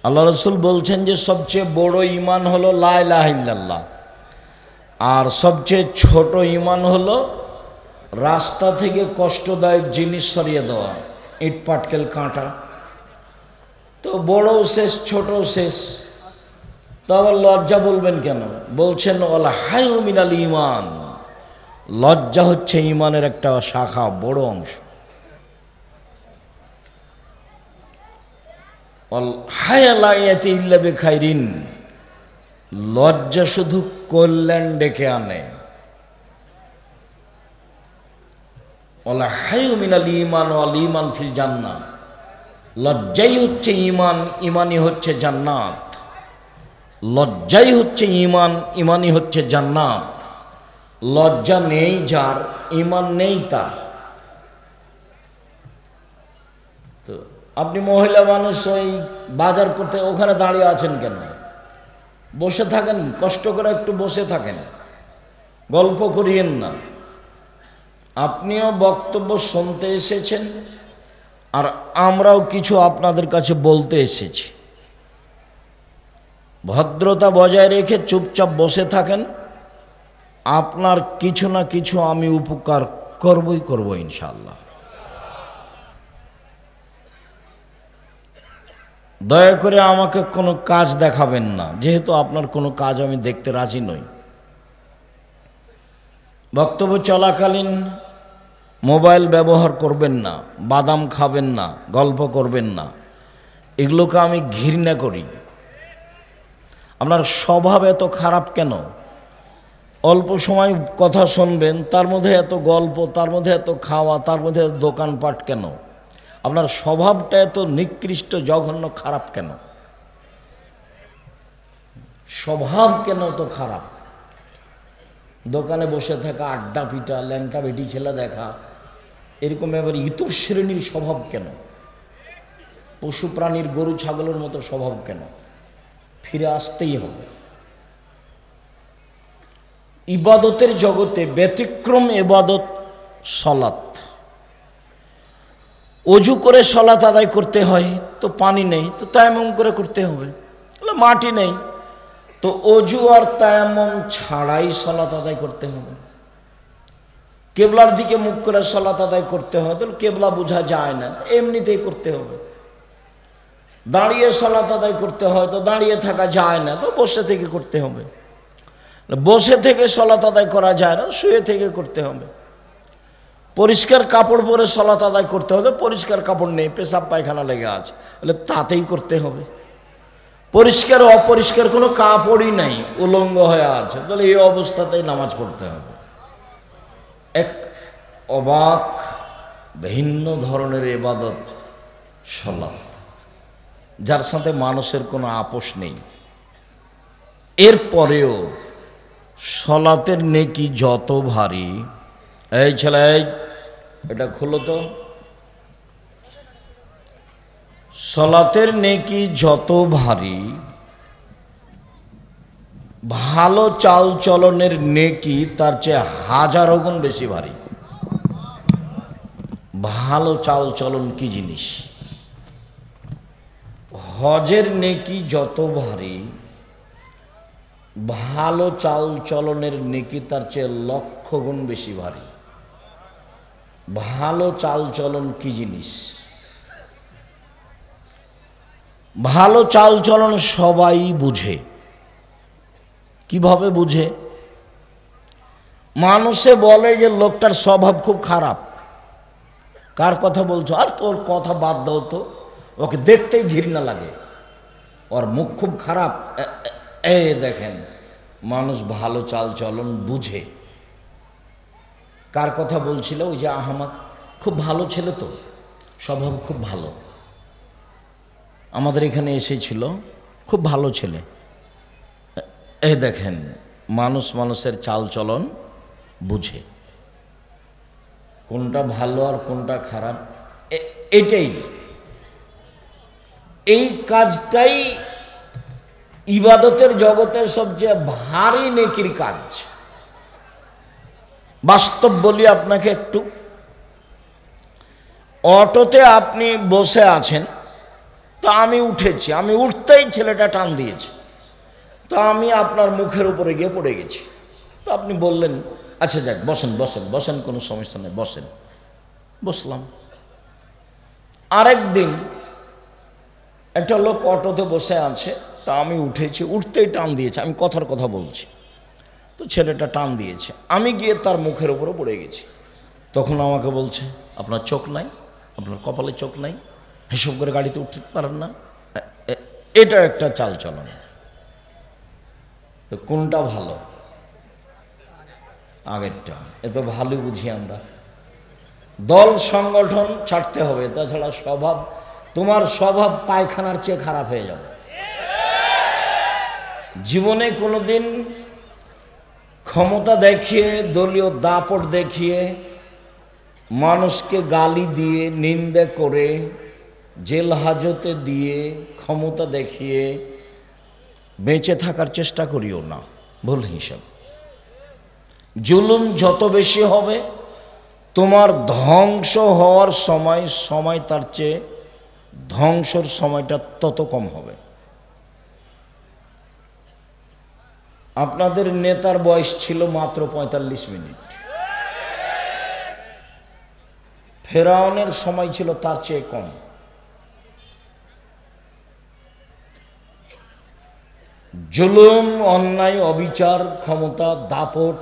আল্লাহ রসুল বলছেন যে সবচেয়ে বড় ঈমান হলো লা ইলাহা ইল্লাল্লাহ, আর সবচেয়ে ছোট ঈমান হলো রাস্তা থেকে কষ্টদায়ক জিনিস সরিয়ে দেওয়া, ইট পাটকেল কাঁটা। তো বড়ও শেষ ছোটও শেষ, তো আবার লজ্জা বলবেন কেন? বলছেন ওয়াল হায়ু মিনাল ঈমান, লজ্জা হচ্ছে ঈমানের একটা শাখা, বড় অংশ। ওয়াল হায়া লা ইয়াতি ইল্লা বিখাইরিন, লজ্জা শুধু কল্যাণ ডেকে আনে। ওয়াল হায়ু মিনাল ঈমান ওয়াল ঈমান ফিল জান্নাহ, লজ্জাই হচ্ছে ঈমান, ঈমানই হচ্ছে জান্নাত। লজ্জাই হচ্ছে ঈমান, ঈমানই হচ্ছে জান্নাত। লজ্জা নেই যার, ঈমান নেই তার। তো আপনি মহিলা মানুষ, ওই বাজার করতে ওখানে দাঁড়িয়ে আছেন কেন? বসে থাকেন, কষ্ট করে একটু বসে থাকেন, গল্প করিয়েন না। আপনিও বক্তব্য শুনতে এসেছেন, আর আমরাও কিছু আপনাদের কাছে বলতে এসেছি। ভদ্রতা বজায় রেখে চুপচাপ বসে থাকেন, আপনার কিছু না কিছু আমি উপকার করবই করব ইনশাআল্লাহ। দয়া করে আমাকে কোনো কাজ দেখাবেন না, যেহেতু আপনার কোনো কাজ আমি দেখতে রাজি নই। বক্তব্য চলাকালীন মোবাইল ব্যবহার করবেন না, বাদাম খাবেন না, গল্প করবেন না, এগুলোকে আমি ঘৃণা করি। আপনার স্বভাব এত খারাপ কেন? অল্প সময় কথা শুনবেন, তার মধ্যে এত গল্প, তার মধ্যে এত খাওয়া, তার মধ্যে এত দোকানপাট কেন? আপনার স্বভাবটা এত নিকৃষ্ট, জঘন্য, খারাপ কেন? স্বভাব কেন তো খারাপ? দোকানে বসে থাকা, আড্ডা পিটা, ল্যাংটা বেটি ছেলে দেখা, এরকম এবার ইতর শ্রেণীর স্বভাব কেন? পশু প্রাণীর, গরু ছাগলের মতো স্বভাব কেন? ফিরে আসতেই হবে। ইবাদতের জগতে ব্যতিক্রম ইবাদত সালাত। অজু করে সালাত আদায় করতে হয়, তো পানি নেই, তো তায়াম্মুম করে করতে হবে। মাটি নেই, তো অজু আর তায়াম্মুম ছাড়াই সালাত আদায় করতে হবে। কেবলার দিকে মুখ করে সালাত আদায় করতে হয়, তো কেবলা বোঝা যায় না, এমনিতেই করতে হবে। দাঁড়িয়ে সালাত আদায় করতে হয়, তো দাঁড়িয়ে থাকা যায় না, তো বসে থেকে করতে হবে। বসে থেকে সালাত আদায় করা যায় না, শুয়ে থেকে করতে হবে। পরিষ্কার কাপড় পরে সালাত আদায় করতে হলে পরিষ্কার কাপড় নেই, পেশাব পায়খানা লেগে আছে, বলে তাতেই করতে হবে। পরিষ্কার অপরিষ্কার কোনো কাপড়ই নাই, উলঙ্গ হয়ে আছে, বলে এই অবস্থাতেই নামাজ পড়তে হবে। এক অবাক ভিন্ন ধরনের ইবাদত সালাত, যার সাথে মানুষের কোনো আপোষ নেই। এরপরেও সালাতের নেকি যত ভারী, এই ছেলে এটা খুলো তো, সালাতের নেকি যত ভারী, ভালো চাল চলনের নেকি তার চেয়ে হাজারো গুণ বেশি ভারী। ভালো চাল চলন কি জিনিস? হজের নেকি যত ভারী, ভালো চাল চলনের নেকি তার চেয়ে লক্ষ গুণ বেশি ভারী। ভালো চাল চলন কি জিনিস? ভালো চাল চলন সবাই বুঝে। কিভাবে বুঝে? মানুষে বলে যে লোকটার স্বভাব খুব খারাপ। কার কথা বলছো? আর তোর কথা বাদ দাও তো, ওকে দেখতেই ঘৃণা লাগে, ওর মুখ খুব খারাপ। দেখেন, মানুষ ভালো চাল চলন বুঝে। কার কথা বলছিল? ওই যে আহমদ, খুব ভালো ছেলে তো, স্বভাব খুব ভালো, আমাদের এখানে এসেছিল, খুব ভালো ছেলে। দেখেন, মানুষ মানুষের চাল চলন বুঝে, কোনটা ভালো আর কোনটা খারাপ। এটাই, এই কাজটাই ইবাদতের জগতের সবচেয়ে ভারী নেকির কাজ। বাস্তব বলি আপনাকে একটু, অটোতে আপনি বসে আছেন, তো আমি উঠেছি, আমি উঠতেই ছেলেটা টান দিয়েছে, তো আমি আপনার মুখের উপরে গিয়ে পড়ে গেছি। তো আপনি বললেন আচ্ছা যাক বসেন বসেন বসেন, কোনো সমস্যা নেই, বসেন। বসলাম। আরেক দিন একটা লোক অটোতে বসে আছে, তা আমি উঠেছি, উঠতেই টান দিয়েছে, আমি কথার কথা বলছি, তো ছেলেটা টান দিয়েছে, আমি গিয়ে তার মুখের উপরে পড়ে গেছি। তখন আমাকে বলছে আপনার চোখ নাই, আপনার কপালে চোখ নাই, হিসব করে গাড়িতে উঠতে পারেন না। এটা একটা চাল চলন। তো কোনটা ভালো? আগেরটা। এ তো ভালোই বুঝি আমরা। দল সংগঠন ছাড়তে হবে, তাছাড়া স্বভাব, তোমার স্বভাব পায়খানার চেয়ে খারাপ হয়ে যাবে। জীবনে কোনোদিন ক্ষমতা দেখিয়ে, দলীয় দাপট দেখিয়ে, মানুষকে গালি দিয়ে, নিন্দে করে, জেল হাজতে দিয়ে, ক্ষমতা দেখিয়ে বেঁচে থাকার চেষ্টা করিও না, ভুল হিসাব। জুলুম যত বেশি হবে তোমার ধ্বংস হওয়ার সময় তার চেয়ে ধ্বংসর সময়টা তত কম হবে। আপনাদের নেতার বয়স ছিল মাত্র ৪৫ মিনিট, ফেরাউনের সময় ছিল তার চেয়ে কম। জুলুম, অন্যায়, অবিচার, ক্ষমতা, দাপট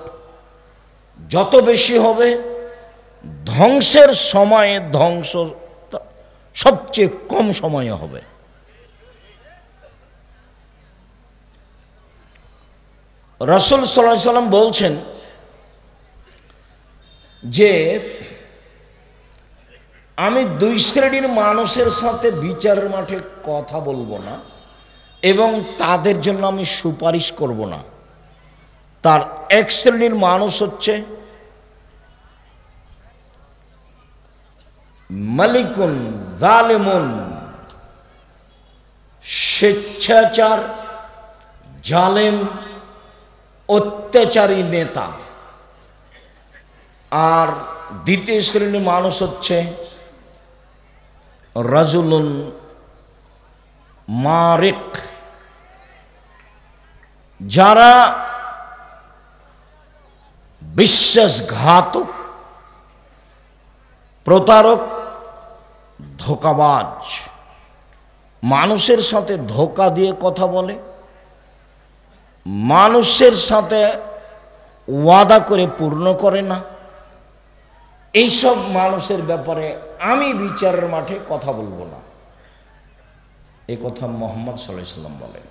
যত বেশি হবে ধ্বংসের সময়ে ধ্বংস সবচেয়ে কম সময়ে হবে। রাসূল সাল্লাল্লাহু আলাইহি সাল্লাম বলছেন যে আমি দুই শ্রেণীর মানুষের সাথে বিচারের মাঠে কথা বলবো না এবং তাদের জন্য আমি সুপারিশ করব না। তার এক শ্রেণীর মানুষ হচ্ছে মালিকুন জালেমুন, স্বেচ্ছাচার, জালেম, অত্যাচারী নেতা। আর দ্বিতীয় শ্রেণীর মানুষ হচ্ছে রাজুলুন মারিক, যারা বিশ্বাসঘাতক, প্রতারক, ধোঁকাবাজ, মানুষের সাথে ধোঁকা দিয়ে কথা বলে, মানুষের সাথে ওয়াদা করে পূর্ণ করে না। এইসব মানুষের ব্যাপারে আমি বিচারের মাঠে কথা বলবো না, এই কথা মুহাম্মদ সাল্লাল্লাহু আলাইহি ওয়াসাল্লাম বলেন।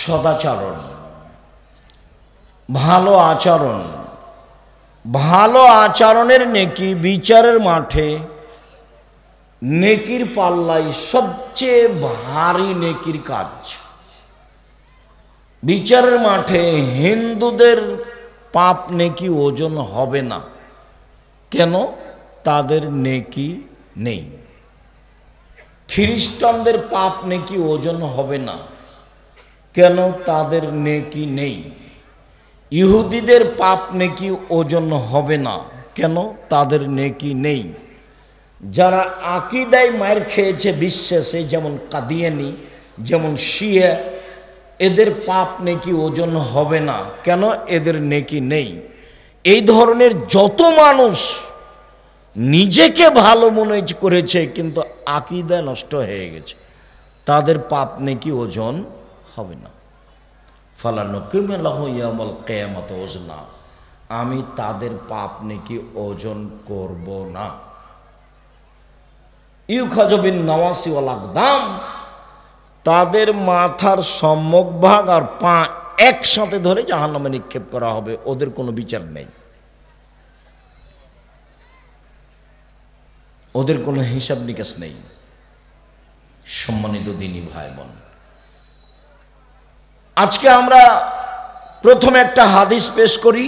সদাচরণ, ভালো আচরণ, ভালো আচরণের নেকি বিচারের মাঠে নেকির পাল্লায় সবচেয়ে ভারী নেকির কাজ। বিচারের মাঠে হিন্দুদের পাপ নেকি ওজন হবে না, কেন? তাদের নেকি নেই। খ্রিস্টানদের পাপ নেকি ওজন হবে না, কেন? তাদের নেকি নেই। ইহুদিদের পাপ নেকি ওজন হবে না, কেন? তাদের নেকি নেই। যারা আকীদায় মার খেয়েছে বিশ্বাসে, যেমন কাদিয়ানি, যেমন শিয়া, এদের পাপ নেকি ওজন হবে না, কেন? এদের নেকি নেই। এই ধরনের যত মানুষ নিজেকে ভালো মনে করেছে কিন্তু আকীদা নষ্ট হয়ে গেছে, তাদের পাপ নেকি ওজন হবে না। ফালানুকিমু লাহু ইয়াউমাল কিয়ামাতি ওজনা, আমি তাদের পাপ নেকি ওজন করব না। ইউখাযু বিন নাওয়াসি ওয়াল আকদাম, তাদের মাথার সম্মুখ ভাগ আর পা একসাথে ধরে জাহান্নামে নিক্ষেপ করা হবে, ওদের কোনো বিচার নেই, ওদের কোনো হিসাব নিকাশ নেই। সম্মানিত দিনী ভাই বোন, আজকে আমরা প্রথমে একটা হাদিস পেশ করি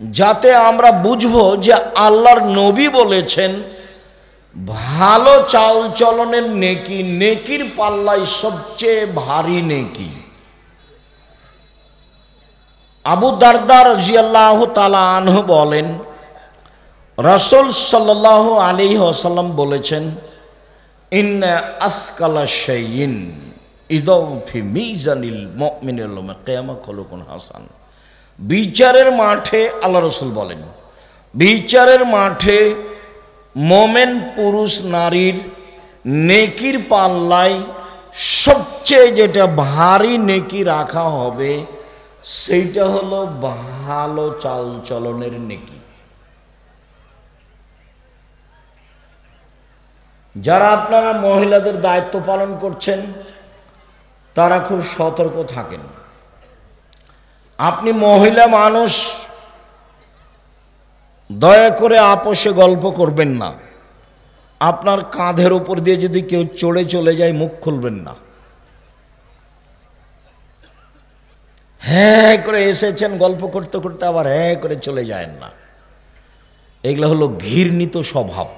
যাতে আমরা বুঝবো যে আল্লাহর নবী বলেছেন ভালো চাল চলনের নেকি নেকির পাল্লায় সবচেয়ে ভারী নেকি। আবু দারদা রাদিয়াল্লাহু তাআলা আনহু বলেন রাসূল সাল্লাল্লাহু আলাইহি ওয়াসাল্লাম বলেছেন, ইন্না আসকালা শাইইন ইদাউ ফি মিজানিল মুমিনিল ইয়াউমা কিয়ামা খুলুকুন হাসান। বিচারের মাঠে আল্লাহ রাসূল বলেন, বিচারের মাঠে মোমেন পুরুষ নারীর নেকির পাল্লায় সবচেয়ে যেটা ভারী নেকি রাখা হবে সেইটা হলো ভালো চালচলনের নেকি। যারা আপনারা মহিলাদের দায়িত্ব পালন করছেন তারা খুব সতর্ক থাকেন। আপনি মহিলা মানুষ, দয়া করে আপোষে গল্প করবেন না। আপনার কাঁধের উপর দিয়ে যদি কেউ চড়ে চলে যায় মুখ খুলবেন না। হ্যাঁ করে এসেছেন গল্প করতে করতে আবার হ্যাঁ করে চলে যায়েন না। এগুলো হলো ঘৃণিত স্বভাব।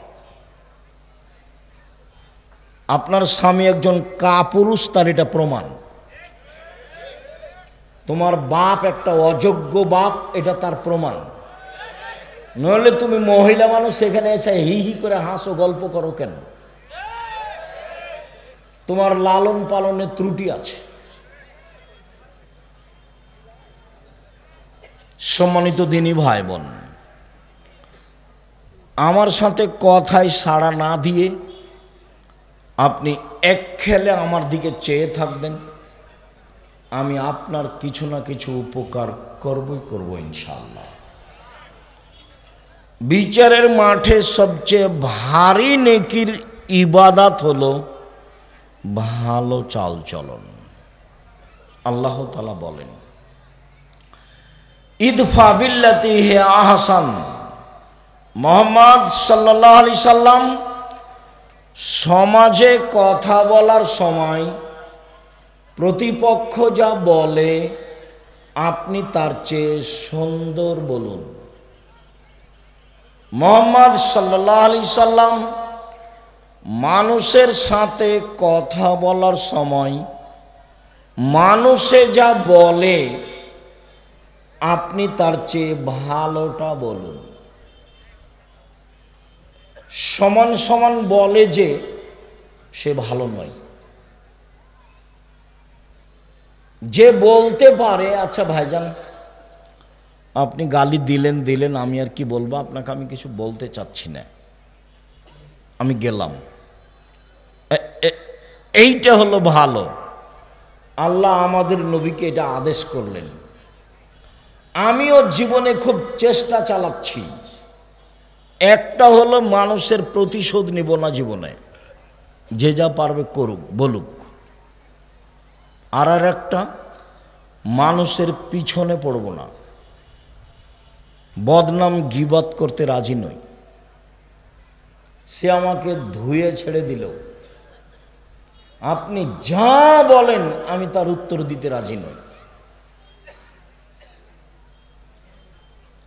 আপনার স্বামী একজন কাপুরুষ, তার এটা প্রমাণ। তোমার বাপ একটা অযোগ্য বাপ, এটা তার প্রমাণ। নইলে তুমি মহিলা মানুষ সেখানে এসে হি হি করে হাসো, গল্প করো কেন? তোমার লালন পালনে ত্রুটি আছে। সম্মানিত দিনী ভাই বোন, আমার সাথে কথায় সাড়া না দিয়ে আপনি এক খেলে আমার দিকে চেয়ে থাকবেন, আমি আপনার কিছু না কিছু উপকার করবই করব ইনশাআল্লাহ। বিচারের মাঠে সবচেয়ে ভারী নেকির ইবাদত হলো ভালো চালচলন। আল্লাহ তাআলা বলেন, ইদফা বিল্লাতি হি আহসান। মুহাম্মদ সাল্লাল্লাহু আলাইহি সাল্লাম সমাজে কথা বলার সময় প্রতিপক্ষ যা বলে আপনি তার চেয়ে সুন্দর বলুন। মুহাম্মদ সাল্লাল্লাহু আলাইহি সাল্লাম মানুষের সাথে কথা বলার সময় মানুষে যা বলে আপনি তার চেয়ে ভালোটা বলুন। সমান সমান বলে যে সে ভালো নয়। যে বলতে পারে, আচ্ছা ভাইজান আপনি গালি দিলেন, আমি আর কি বলবো, আপনাকে আমি কিছু বলতে চাচ্ছি না, আমি গেলাম, এইটা হলো ভালো। আল্লাহ আমাদের নবীকে এটা আদেশ করলেন। আমিও জীবনে খুব চেষ্টা চালাচ্ছি। একটা হলো মানুষের প্রতিশোধ নিব না জীবনে, যে যা পারবে করুক বলুক। আর একটা মানুষের পিছনে পড়ব না, বদনাম গীবত করতে রাজি নই। সে আমাকে ধুয়ে ছেড়ে দিল, আপনি যা বলেন আমি তার উত্তর দিতে রাজি নই।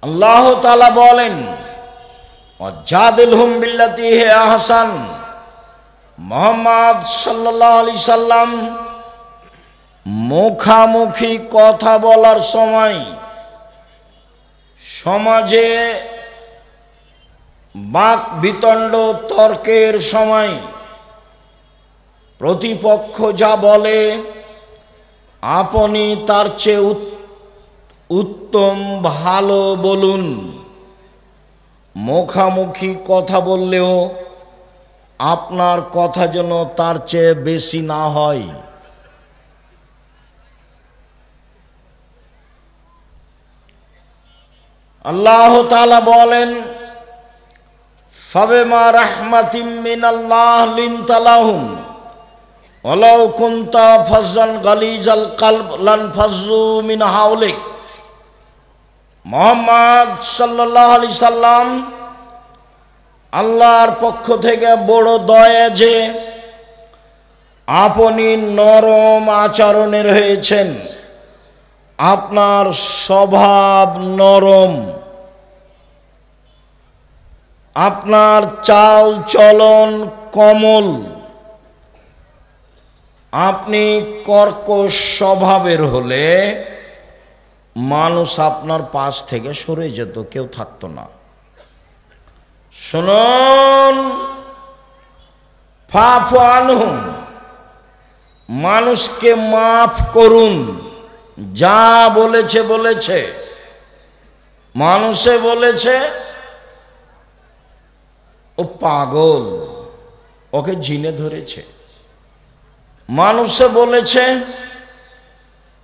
আল্লাহ তাআলা বলেন, ওয়াজাদিলহুম বিল্লাতি হি আহসান। মুহাম্মদ সাল্লাল্লাহু আলাইহি সাল্লাম মুখামুখি কথা বলার সময়, সমাজে বাক বিতণ্ড তর্কের সময় প্রতিপক্ষ যা বলে আপনি তার চেয়ে উত্তম ভালো বলুন। মুখামুখি কথা বললেও আপনার কথা যেন তার চেয়ে বেশি না হয়। আল্লাহ তাআলা বলেন, ফাবিমা রাহমাতিম মিনাল্লাহ লিনতা লাহুম ওয়ালাউ কুনতা ফাজ্জান গালিজাল কলব লানফাজ্জু মিন হাওলিক। মুহাম্মদ সাল্লাল্লাহু আলাইহি সাল্লাম আল্লাহর পক্ষ থেকে বড় দয়া যে আপনি নরম আচরণের হয়েছেন, আপনার স্বভাব নরম, আপনার চাল চলন কোমল, আপনি কর্কশ স্বভাবের হলে মানুষ আপনার পাশ থেকে সরে যেত, কেউ থাকতো না। শুনুন, ফাফু আনহুম, মানুষকে মাফ করুন। যা বলেছে বলেছে, মানুষে বলেছে ও পাগল, ওকে জিনে ধরেছে। মানুষে বলেছে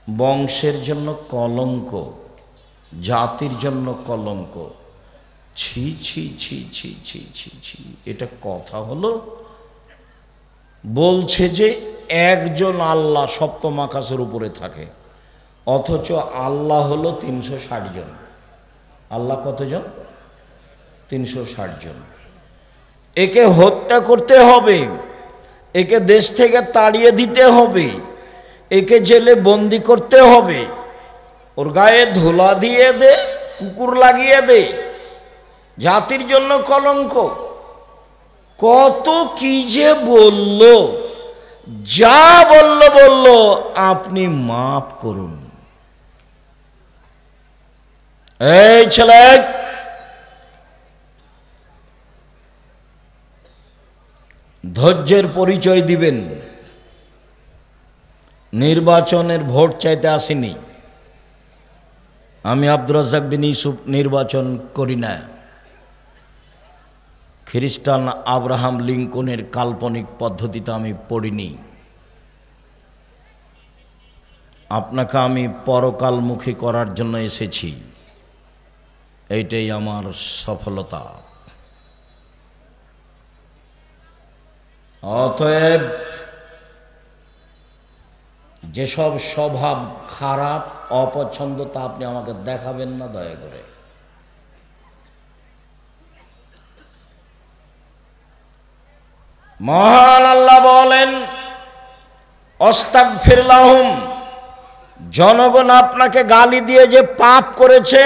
বংশের জন্য কলঙ্ক, জাতির জন্য কলঙ্ক। ছি ছি ছি ছি ছি ছি ছি, এটা কথা হলো? বলছে যে একজন আল্লাহ সপ্তম আকাশের উপরে থাকে, অথচ আল্লাহ হলো 360 জন। আল্লাহ কতজন? 360 জন। একে হত্যা করতে হবে, একে দেশ থেকে তাড়িয়ে দিতে হবে, একে জেলে বন্দি করতে হবে, ওর গায়ে ধুলা দিয়ে দে, কুকুর লাগিয়ে দে, জাতির জন্য কলঙ্ক। কত কি যে বলল, যা বলল বলল আপনি মাফ করুন। এই ছেলে, ধৈর্যের পরিচয় দিবেন। নির্বাচনের ভোট চাইতে আসিনি আমি। আব্দুর রাজ্জাক বিন ইউসুফ নির্বাচন করি না। খ্রিস্টান আব্রাহাম লিঙ্কনের কাল্পনিক পদ্ধতিতে আমি পড়িনি। আপনাকে আমি পরকালমুখী করার জন্য এসেছি, এইটাই আমার সফলতা। অতএব যেসব স্বভাব খারাপ, অপছন্দ, তা আপনি আমাকে দেখাবেন না দয়া করে। মহান আল্লাহ বলেন, আস্তাগফির লাহুম, জনগণ আপনাকে গালি দিয়ে যে পাপ করেছে,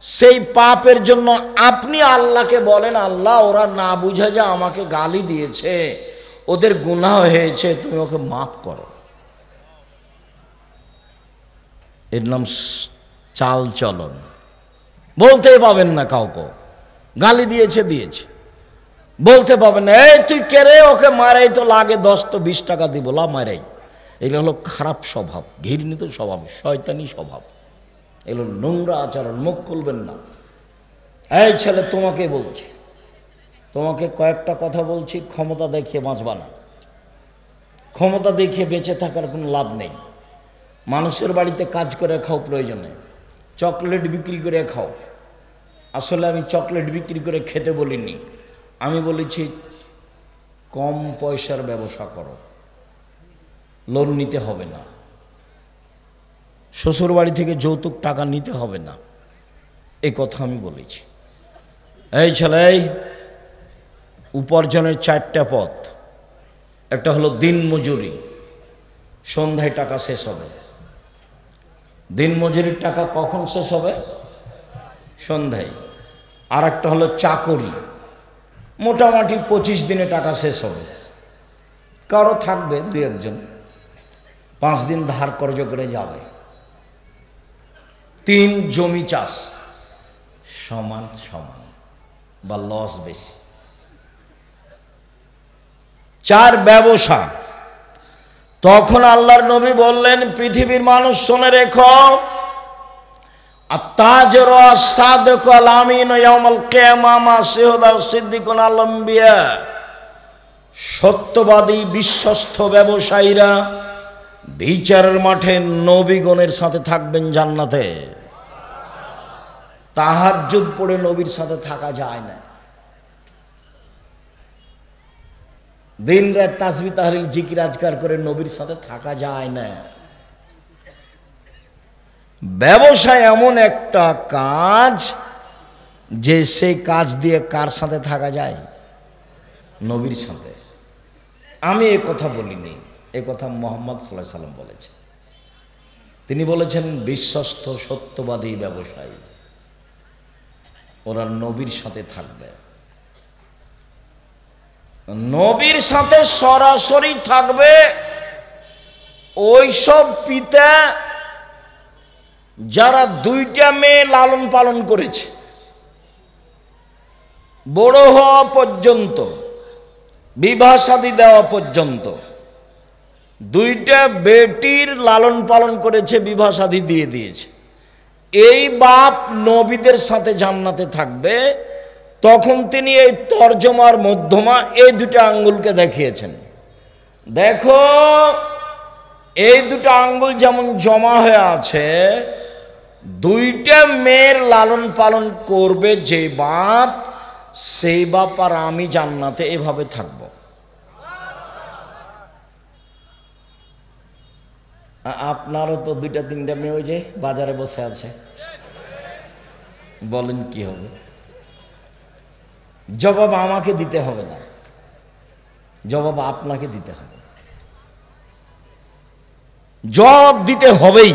সেই পাপের জন্য আপনি আল্লাহকে বলেন, আল্লাহ ওরা না বুঝে যে আমাকে গালি দিয়েছে, ওদের গুনাহ হয়েছে, তুমি ওকে মাফ করো। এর নাম চাল চলন। বলতেই পাবেন না কাউকে, গালি দিয়েছে দিয়েছে, বলতে পাবেন না এই তুই কে রে, ওকে মারাই তো লাগে 10 তো 20 টাকা দিব, লা মারাই। এগুলো হলো খারাপ স্বভাব, ঘৃণিত স্বভাব, শয়তানি স্বভাব, এগুলো নোংরা আচরণ। মুখ খুলবেন না। এই ছেলে, তোমাকে বলছি, তোমাকে কয়েকটা কথা বলছি, ক্ষমতা দেখিয়ে বাঁচবা না। ক্ষমতা দেখিয়ে বেঁচে থাকার কোনো লাভ নেই। মানুষের বাড়িতে কাজ করে খাও প্রয়োজনে, চকলেট বিক্রি করে খাও। আসলে আমি চকলেট বিক্রি করে খেতে বলিনি, আমি বলেছি কম পয়সার ব্যবসা করো, লোন নিতে হবে না, শ্বশুর বাড়ি থেকে যৌতুক টাকা নিতে হবে না, এই কথা আমি বলেছি। এই ছেলে, উপার্জনের 4টা পথ। একটা হলো দিন মজুরি, সন্ধ্যায় টাকা শেষ হবে। দিন মজুরির টাকা কখন শেষ হবে? সন্ধ্যায়। আর একটা হলো চাকরি, মোটামুটি 25 দিনে টাকা শেষ হবে। কারো থাকবে 2-1 জন, 5 দিন ধার কর্জ করে যাবে। 3 জমি চাষ, সমান সমান বা লস বেশি। 4 ব্যবসা। তখন আল্লাহর নবী বললেন, পৃথিবীর মানুষ শুনে রেখো, আত-তাজির আস-সাদিক আল-আমিন ইয়াউমাল কিয়ামাহ মা শুহাদা সিদ্দিকুন আল-আম্বিয়া, সত্যবাদী বিশ্বস্ত ব্যবসায়ীরা বিচারের মাঠে নবীগণের সাথে থাকবেন জান্নাতে। তাহাজ্জুদ পড়ে নবীর সাথে থাকা যায় না। দিন রাত তাসবিহ তাহলিল জিকির আজকার করে নবীর সাথে থাকা যায় না। ব্যবসা এমন একটা কাজ যে সেই কাজ দিয়ে কার সাথে থাকা যায়? নবীর সাথে। আমি এ কথা বলিনি, এ কথা মুহাম্মদ সাল্লাল্লাহু আলাইহি সাল্লাম বলেছেন। তিনি বলেছেন বিশ্বস্ত সত্যবাদী ব্যবসায়ী, ওরা নবীর সাথে থাকবে। নবীর সাথে সরাসরি থাকবে ওই সব পিতা যারা 2টা মেয়ে লালন পালন করেছে। বড় হওয়া পর্যন্ত, বিবাহ শাদী দেওয়া পর্যন্ত, দুইটা বেটির লালন পালন করেছে, বিবাহ শাদী দিয়ে দিয়েছে। এই বাপ নবীদের সাথে জান্নাতে থাকবে। তখন তিনি এই তর্জমার মধ্যমা এই দুটো আঙ্গুলকে দেখিয়েছেন, দেখো এই দুটো আঙ্গুল যেমন জমা হয়ে আছে, দুইটা মেয়ের লালন পালন করবে যে বাপ, সেই বাপ আর আমি জান্নাতে এভাবে থাকব। আপনারও তো দুইটা তিনটা মেয়ে ওই যে বাজারে বসে আছে, বলেন কি হবে? জবাব আমাকে দিতে হবে না, জবাব আপনাকে দিতে হবে, জবাব দিতে হবেই।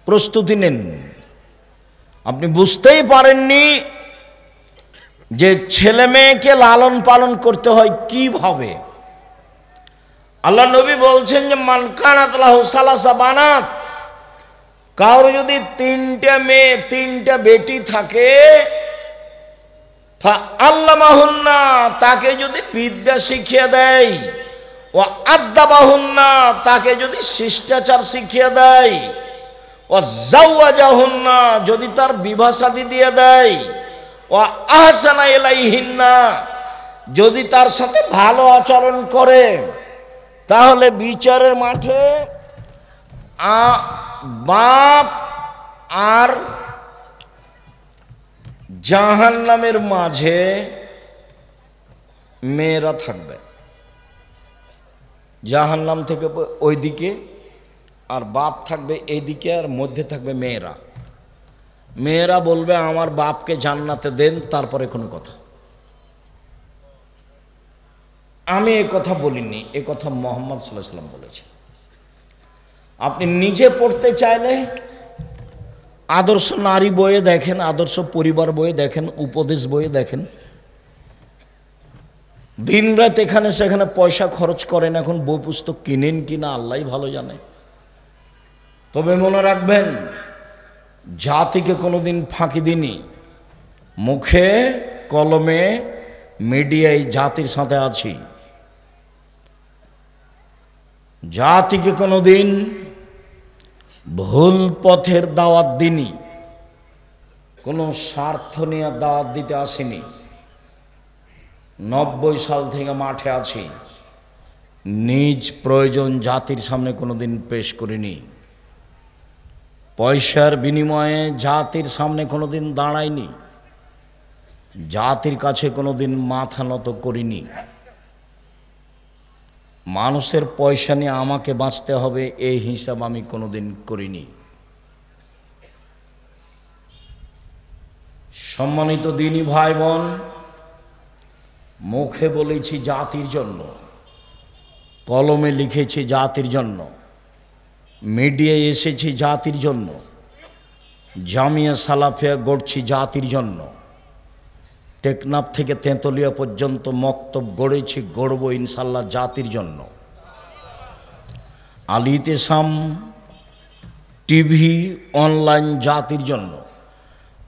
প্রস্তুতি নেন। আপনি বুঝতেই পারেননি যে ছেলে মেয়েকে লালন পালন করতে হয় কিভাবে। আল্লাহ নবী বলছেন যে মান কানাত লাহু সালাসা বানাত, কারো যদি তিনটা মেয়ে তিনটা বেটি থাকে, আল্লামাহুন্না, তাকে যদি বিদ্যা শিখিয়ে দেয়, ও আদাবাহুন্না, তাকে যদি শিষ্টাচার শিখিয়ে দেয়, ও জাওয়াজাহুন্না, যদি তার বিবাহ শাদী দিয়ে দেয়, ও আহসানা ইলাইহিন্না, যদি তার সাথে ভালো আচরণ করে, তাহলে বিচারের মাঠে বাপ আর জাহান্নামের মাঝে মেয়েরা থাকবে। জাহান্নাম থেকে ওইদিকে, আর বাপ থাকবে এইদিকে, আর মধ্যে থাকবে মেয়েরা। মেয়েরা বলবে আমার বাপকে জান্নাতে দেন, তারপরে কোনো কথা। আমি এ কথা বলিনি, এ কথা মুহাম্মদ সাল্লাল্লাহু আলাইহি ওয়াসাল্লাম বলেছে। আপনি নিজে পড়তে চাইলে আদর্শ নারী বইয়ে দেখেন, আদর্শ পরিবার বইয়ে দেখেন, উপদেশ বইয়ে দেখেন। দিন রাত এখানে সেখানে পয়সা খরচ করেন, এখন বই পুস্তক কিনেন কিনা আল্লাহই ভালো জানে। তবে মনে রাখবেন, জাতিকে কোনোদিন ফাঁকি দিনি। মুখে কলমে মিডিয়ায় জাতির সাথে আছি। জাতিকে কোনোদিন ভুল পথের দাওয়াত দিনি, কোনো স্বার্থ নিয়ে দাওয়াত দিতে আসিনি। 90 সাল থেকে মাঠে আছি, নিজ প্রয়োজন জাতির সামনে কোনোদিন পেশ করিনি। পয়সার বিনিময়ে জাতির সামনে কোনোদিন দাঁড়াইনি, জাতির কাছে কোনোদিন মাথা নত করিনি। মানুষের পয়সা নিয়ে আমাকে বাঁচতে হবে এই হিসাব আমি কোনোদিন করিনি। সম্মানিত দিনী ভাই বোন, মুখে বলেছি জাতির জন্য, কলমে লিখেছি জাতির জন্য, মিডিয়ায় এসেছি জাতির জন্য, জামিয়া সালাফিয়া গড়ছি জাতির জন্য, টেকনাফ থেকে তেঁতুলিয়া পর্যন্ত মক্তব গড়েছি, গড়ব ইনশাল্লাহ জাতির জন্য। আল ইতিসাম টিভি অনলাইন জাতির জন্য,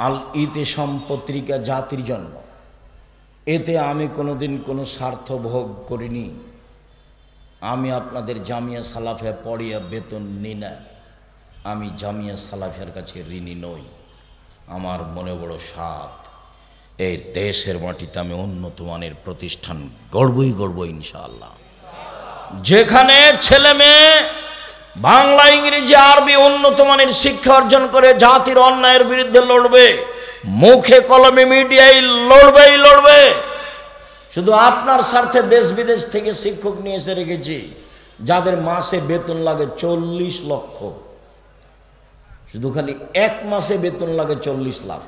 আল ইতিসাম পত্রিকা জাতির জন্য। এতে আমি কোনোদিন কোনো স্বার্থ ভোগ করিনি। আমি আপনাদের জামিয়া সালাফিয়া পড়িয়া বেতন নিই না, আমি জামিয়া সালাফিয়ার কাছে ঋণী নই। আমার মনে বড় সাধ, এই দেশের মাটিতে আমি উন্নত মানের প্রতিষ্ঠান গড়বই গড়ব ইনশাআল্লাহ। যেখানে ছেলে মেয়ে বাংলা ইংরেজি আরবি উন্নত মানের শিক্ষা অর্জন করে জাতির অন্যায়ের বিরুদ্ধে লড়বে, মুখে কলমে মিডিয়ায় লড়বেই লড়বে। শুধু আপনার স্বার্থে দেশ বিদেশ থেকে শিক্ষক নিয়ে এসে রেখেছি, যাদের মাসে বেতন লাগে 40 লক্ষ, শুধু খালি এক মাসে বেতন লাগে 40 লাখ।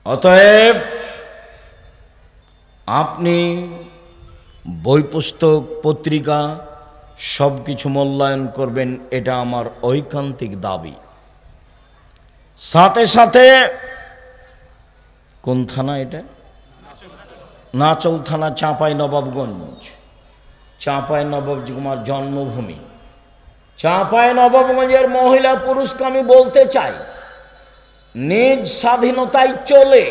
অতএব আপনি বই পুস্তক পত্রিকা সব কিছু মূল্যায়ন করবেন, এটা আমার ঐকান্তিক দাবি। সাথে সাথে কোন থানা এটা? নাচল থানা, চাঁপাই নবাবগঞ্জ। চাঁপাই নবাবগঞ্জ আমার জন্মভূমি। চাঁপাই নবাবগঞ্জের মহিলা পুরুষকে আমি বলতে চাই, নিজ স্বাধীনতায় চলে,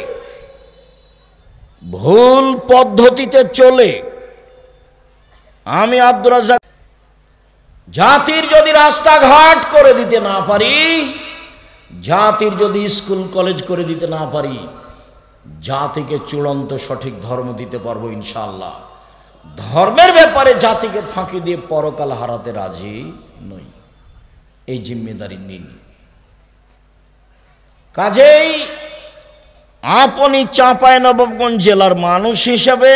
ভুল পদ্ধতিতে চলে, আমি আব্দুর রাজ্জাক জাতির যদি রাস্তাঘাট করে দিতে না পারি, জাতির যদি স্কুল কলেজ করে দিতে না পারি, জাতিকে চূড়ান্ত সঠিক ধর্ম দিতে পারবো ইনশাআল্লাহ। ধর্মের ব্যাপারে জাতিকে ফাঁকি দিয়ে পরকাল হারাতে রাজি নই, এই জিম্মেদারি নিন। কাজেই আপনি চাঁপাইনবাবগঞ্জ জেলার মানুষ হিসেবে,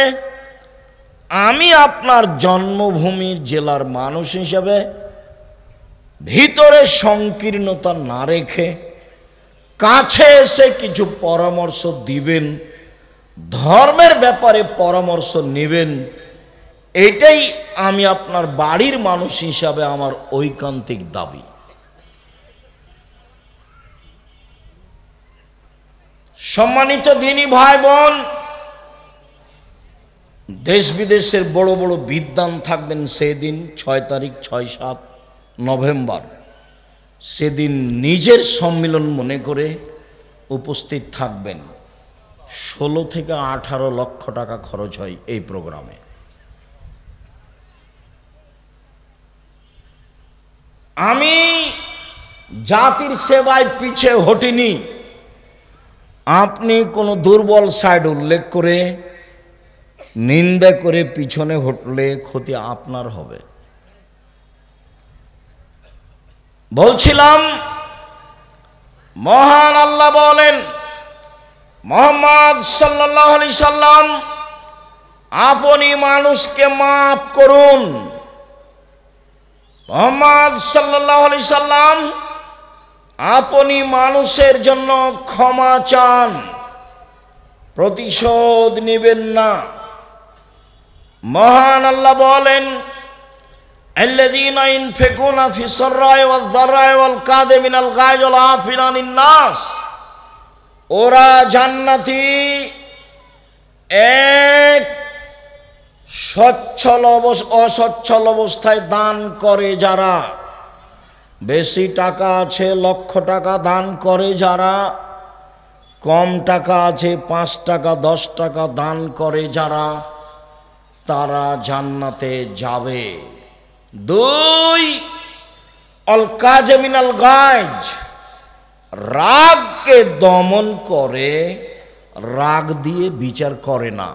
আমি আপনার জন্মভূমির জেলার মানুষ হিসেবে ভিতরে সংকীর্ণতা না রেখে কাছে এসে কিছু পরামর্শ দিবেন, ধর্মের ব্যাপারে পরামর্শ নেবেন, এটাই আমি আপনার বাড়ির মানুষ হিসাবে আমার ঐকান্তিক দাবি। সম্মানিত দিনী ভাই বোন, দেশ বিদেশের বড় বড় বিদ্বান থাকবেন সেদিন 6 তারিখ 6-7 নভেম্বর, সেদিন নিজের সম্মিলন মনে করে উপস্থিত থাকবেন। 16 থেকে 18 লক্ষ টাকা খরচ হয় এই প্রোগ্রামে। আমি জাতির সেবায় পিছে হটিনি। আপনি কোনো দুর্বল সাইড উল্লেখ করে নিন্দা করে পিছনে হটলে ক্ষতি আপনার হবে। বলছিলাম, মহান আল্লাহ বলেন, মুহাম্মদ সাল্লাল্লাহু আলাইহি সাল্লাম, আপনি মানুষকে মাফ করুন। মুহাম্মদ সাল্লাল্লাহু আলাইহি সাল্লাম, আপনি মানুষের জন্য ক্ষমা চান, প্রতিশোধ নেবেন না। মহান আল্লাহ বলেন, আল্লাযীনা ইনফিকুনা ফিস সাররাই ওয়াজ দাররাই ওয়াল কাযিমিনাল গায়জ ওয়াল আফিনা আনিন নাস, ওরা জান্নাতি এক অসচ্ছল অবস্থায় দান করে যারা, বেশি টাকা আছে লক্ষ টাকা দান করে যারা, কম টাকা আছে 5 টাকা 10 টাকা দান করে যারা, তারা জান্নাতে যাবে। 2, অল কাযিমিনাল গায়জ, রাগকে দমন করে, রাগ দিয়ে বিচার করে না,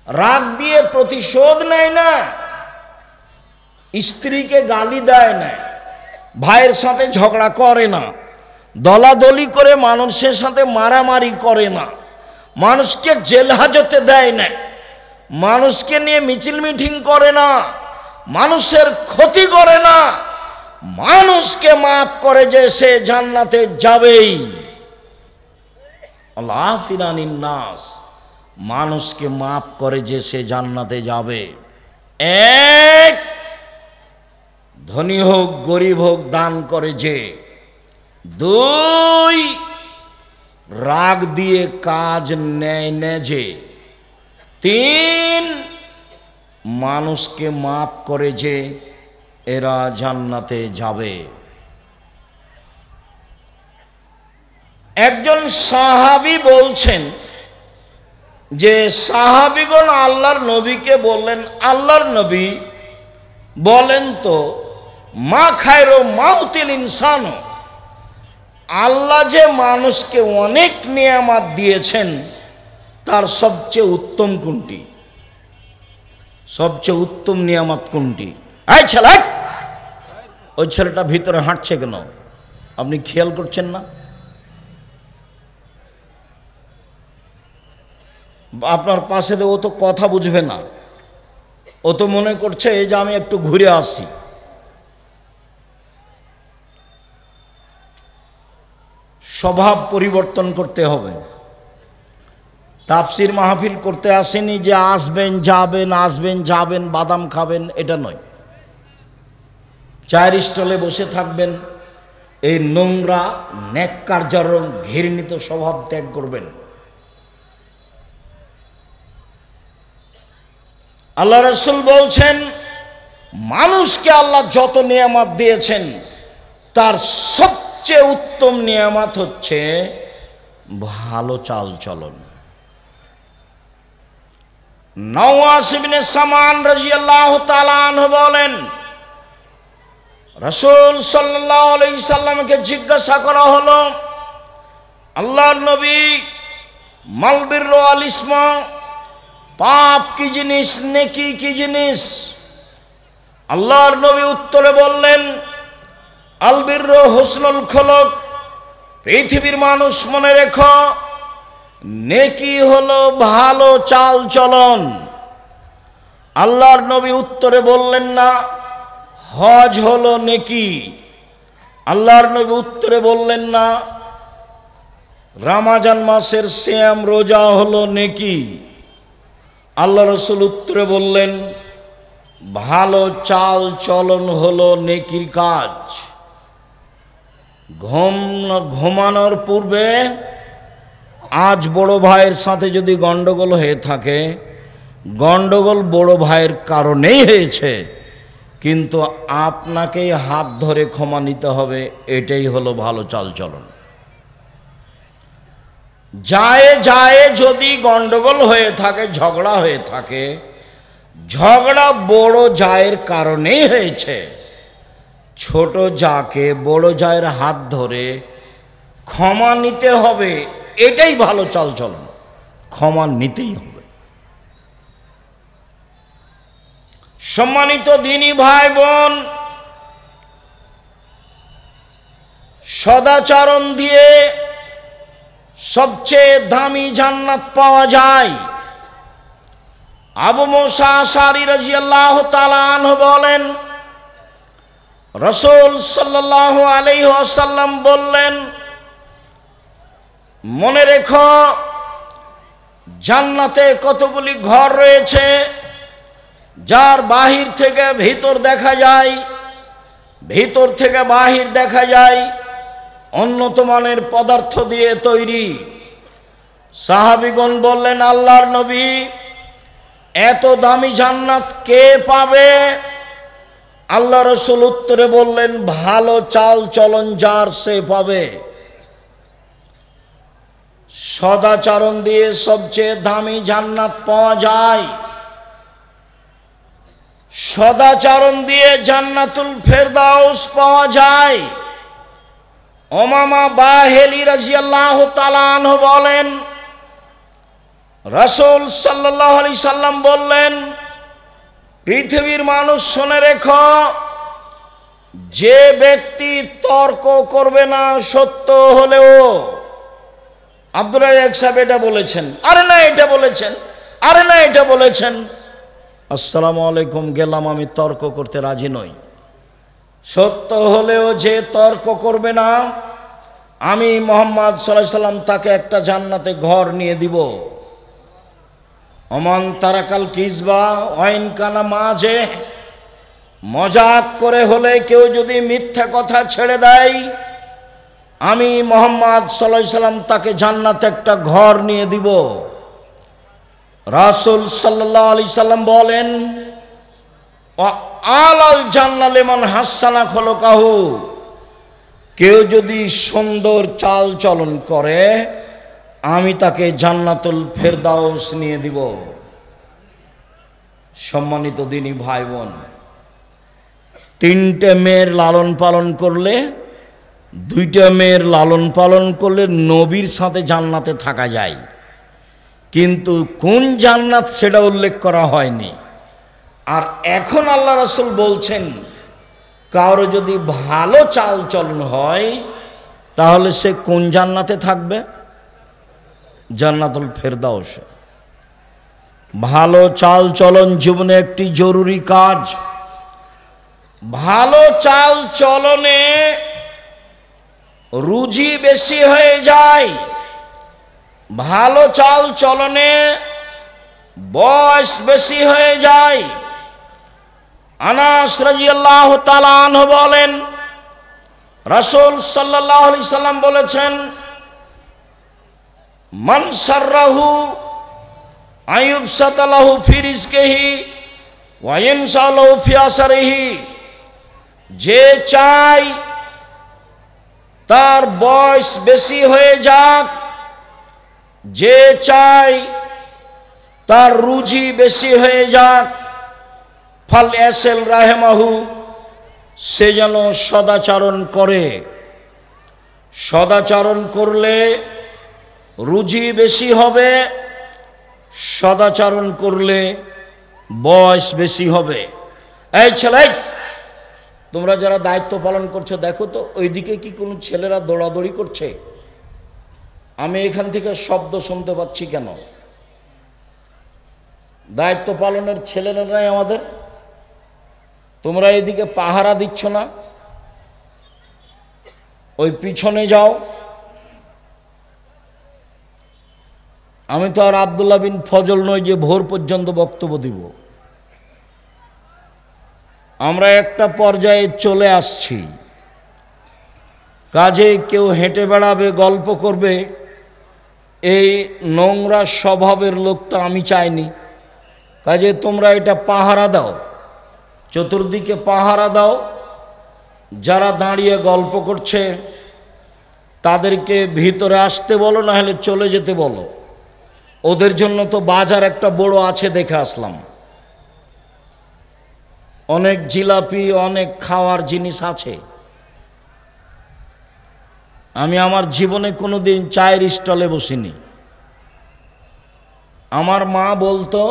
রাগ দিয়ে প্রতিশোধ নেয় না, স্ত্রীকে গালি দেয় না, ভাইয়ের সাথে ঝগড়া করে না, দলাদলি করে মানুষের সাথে মারামারি করে না, মানুষকে জেল হাজতে দেয় না, মানুষকে নিয়ে মিছিল মিটিং করে না, মানুষের ক্ষতি করে না, মানুষকে মাফ করে যে সে জান্নাতে যাবেই। আল্লাহ ফিরানিন নাস, মানুষকে মাফ করে যে সে জান্নাতে যাবে। 1, ধনী হোক গরিব হোক দান করে যে। 2, রাগ দিয়ে কাজ নেয় না যে। 3, মানুষকে মাফ করে যে, এরা জান্নাতে যাবে। একজন সাহাবী বলছেন যে সাহাবীগণ আল্লাহর নবীকে বললেন, আল্লাহর নবী বলেন তো, মা খায়রু মাউতিল ইনসান, আল্লাহ যে মানুষকে অনেক নিয়ামত দিয়েছেন তার সবচেয়ে উত্তম কোনটি? সবচেয়ে উত্তম নিয়ামত কোনটি? এই ছেলে, ওই ছেলেটা ভিতরে হাঁটছে কেন? আপনি খেয়াল করছেন না? আপনার পাশে ও তো কথা বুঝবে না, ও তো মনে করছে এই যে আমি একটু ঘুরে আসি। স্বভাব পরিবর্তন করতে হবে। তাফসির মাহফিল করতে আসেনি যে আসবেন যাবেন আসবেন যাবেন বাদাম খাবেন, এটা নয়। চায়ের স্টলে বসে থাকবেন, এই নোংরা ন্যাক্কারজনক ঘৃণিত স্বভাব ত্যাগ করবেন। আল্লাহ রাসূল বলছেন, মানুষকে আল্লাহ যত নিয়ামত দিয়েছেন তার সবচেয়ে সবচেয়ে উত্তম নিয়ামত হচ্ছে ভালো চাল চলন। নওয়াস ইবনে সামান রাদিয়াল্লাহু তাআলা আনহু বলেন, রাসূল সাল্লাল্লাহু আলাইহি সাল্লামকে জিজ্ঞাসা করা হলো, আল্লাহর নবী, মাল বিররু ওয়াল ইসমা, পাপ কি জিনিস, নেকি কি জিনিস? আল্লাহর নবী উত্তরে বললেন, আল বিররু হুসনুল খুলুক, পৃথিবীর মানুষ মনে রেখো, নেকি হলো ভালো চাল চলন। আল্লাহর নবী উত্তরে বললেন না হজ হলো নেকি। আল্লাহর নবী উত্তরে বললেন না রমজান মাসের সিয়াম রোজা হলো নেকি। আল্লাহ রাসূল উত্তরে বললেন ভালো চাল চলন হলো নেকির কাজ। ঘুমানোর পূর্বে আজ বড় ভাইয়ের সাথে যদি গন্ডগোল হয়ে থাকে, গন্ডগোল বড় ভাইয়ের কারণেই হয়েছে, কিন্তু আপনাকেই হাত ধরে ক্ষমা নিতে হবে, এটাই হলো ভালো চাল চলন। যায় যায় যদি গন্ডগোল হয়ে থাকে, ঝগড়া হয়ে থাকে, ঝগড়া বড় জায়ের কারণেই হয়েছে, ছোট জাকে বড় জায়ের হাত ধরে ক্ষমা নিতে হবে, এটাই ভালো চাল চলন। ক্ষমা নিতেই হবে। সম্মানিত দিনী ভাই বোন, সদাচরণ দিয়ে সবচেয়ে দামি জান্নাত পাওয়া যায়। আবু মুসা আশআরী রাদিয়াল্লাহু তাআলা আনহু বলেন, রাসূল সাল্লাল্লাহু আলাইহি ওয়াসাল্লাম বললেন, মনে রেখো জান্নাতে কতগুলি ঘর রয়েছে, যার বাহির থেকে ভিতর দেখা যায়, ভিতর থেকে বাহির দেখা যায়, উন্নত মানের পদার্থ দিয়ে তৈরি। সাহাবীগণ বললেন, আল্লাহর নবী, এত দামি জান্নাত কে পাবে? আল্লাহ রাসূল উত্তরে বললেন, ভালো চাল চলন যার সে পাবে। সদাচরণ দিয়ে সবচেয়ে দামি জান্নাত পাওয়া যায়। সদাচরণ দিয়ে জান্নাতুল ফেরদাউস পাওয়া যায়। উমামা বাহিলি রাদিয়াল্লাহু তাআলা আনহু বলেন, রাসূল সাল্লাল্লাহু আলাইহি সাল্লাম বললেন, পৃথিবীর মানুষ শুনে রেখো, যে ব্যক্তি তর্ক করবে না সত্য হলেও, আব্দুর রাজ্জাক সাহেব এটা বলেছেন, আরে না এটা বলেছেন, আরে না এটা বলেছেন, আসসালামু আলাইকুম, গেলাম, আমি তর্ক করতে রাজি নই। সত্য হলেও যে তর্ক করবে না, আমি মুহাম্মদ সাল্লাল্লাহু আলাইহি সাল্লাম তাকে একটা জান্নাতে ঘর নিয়ে দিব। ওমান তারাকাল কিজবা ওয়াইন কানা মাঝে, মজাক করে হলে কেউ যদি মিথ্যা কথা ছেড়ে দেয়, আমি মুহাম্মদ সাল্লাল্লাহু আলাইহি সাল্লাম তাকে জান্নাতে একটা ঘর নিয়ে দিব। রাসূল সাল্লাল্লাহু আলাইহি সাল্লাম বলেন, আলাল জান্নাহ লিমান হাসানা খুলুকাহু, কেউ যদি সুন্দর চাল চলন করে, আমি তাকে জান্নাতুল ফেরদাউস নিয়ে দিব। সম্মানিত দিনী ভাই বোন, তিনটে মেয়ের লালন পালন করলে, দুইটা মেয়ের লালন পালন করলে নবীর সাথে জান্নাতে থাকা যায়, কিন্তু কোন জান্নাত সেটা উল্লেখ করা হয়নি। আর এখন আল্লাহ রাসূল বলছেন, কারো যদি ভালো চাল চলন হয়, তাহলে সে কোন জান্নাতে থাকবে? জান্নাতুল ফেরদাউসে। ভালো চাল চলন জীবনে একটি জরুরি কাজ। ভালো চাল চলনে রুজি বেশি হয়ে যায়, ভালো চাল চলনে বয়স বেশি হয়ে যায়। আনাস রাদিয়াল্লাহু তাআলা আনহু বলেন, রাসূল সাল্লাল্লাহু আলাইহি সাল্লাম বলেছেন, মান সাররাহু আইয়ুবসাতা লাহু ফি রিজকিহি ওয়া ইয়ানসা লাহু ফি আসরিহি, যে চায় তার বয়স বেশি হয়ে যাক, যে চায় তার রুজি বেশি হয়ে যাক, ফাল এসেল রাহেমাহু, সে যেন সদাচরণ করে। সদাচরণ করলে রুজি বেশি হবে, সদাচরণ করলে বয়স বেশি হবে। এই ছেলে, তোমরা যারা দায়িত্ব পালন করছো দেখো তো ওইদিকে কি কোনো ছেলেরা দৌড়াদৌড়ি করছে? আমি এখান থেকে শব্দ শুনতে পাচ্ছি কেন? দায়িত্ব পালনের ছেলেরা নাই আমাদের? তোমরা এদিকে পাহারা দিচ্ছ না? ওই পিছনে যাও। আমি তো আর আব্দুল্লাহ বিন ফজল নই যে ভোর পর্যন্ত বক্তব্য দিব। আমরা একটা পর্যায়ে চলে আসছি, কাজে কেউ হেঁটে বেড়াবে, গল্প করবে, এই নোংরা স্বভাবের লোক তো আমি চাইনি। কাজে তোমরা এটা পাহারা দাও, চতুর্দিকে পাহারা দাও। যারা দাঁড়িয়ে গল্প করছে তাদেরকে ভিতরে আসতে বলো, না হলে চলে যেতে বলো। ওদের জন্য তো বাজার একটা বড় আছে, দেখে আসলাম। অনেক জিলাপি, অনেক খাওয়ার জিনিস আছে। আমি আমার জীবনে কোনোদিন চায়ের স্টলে বসিনি। আমার মা বলতো,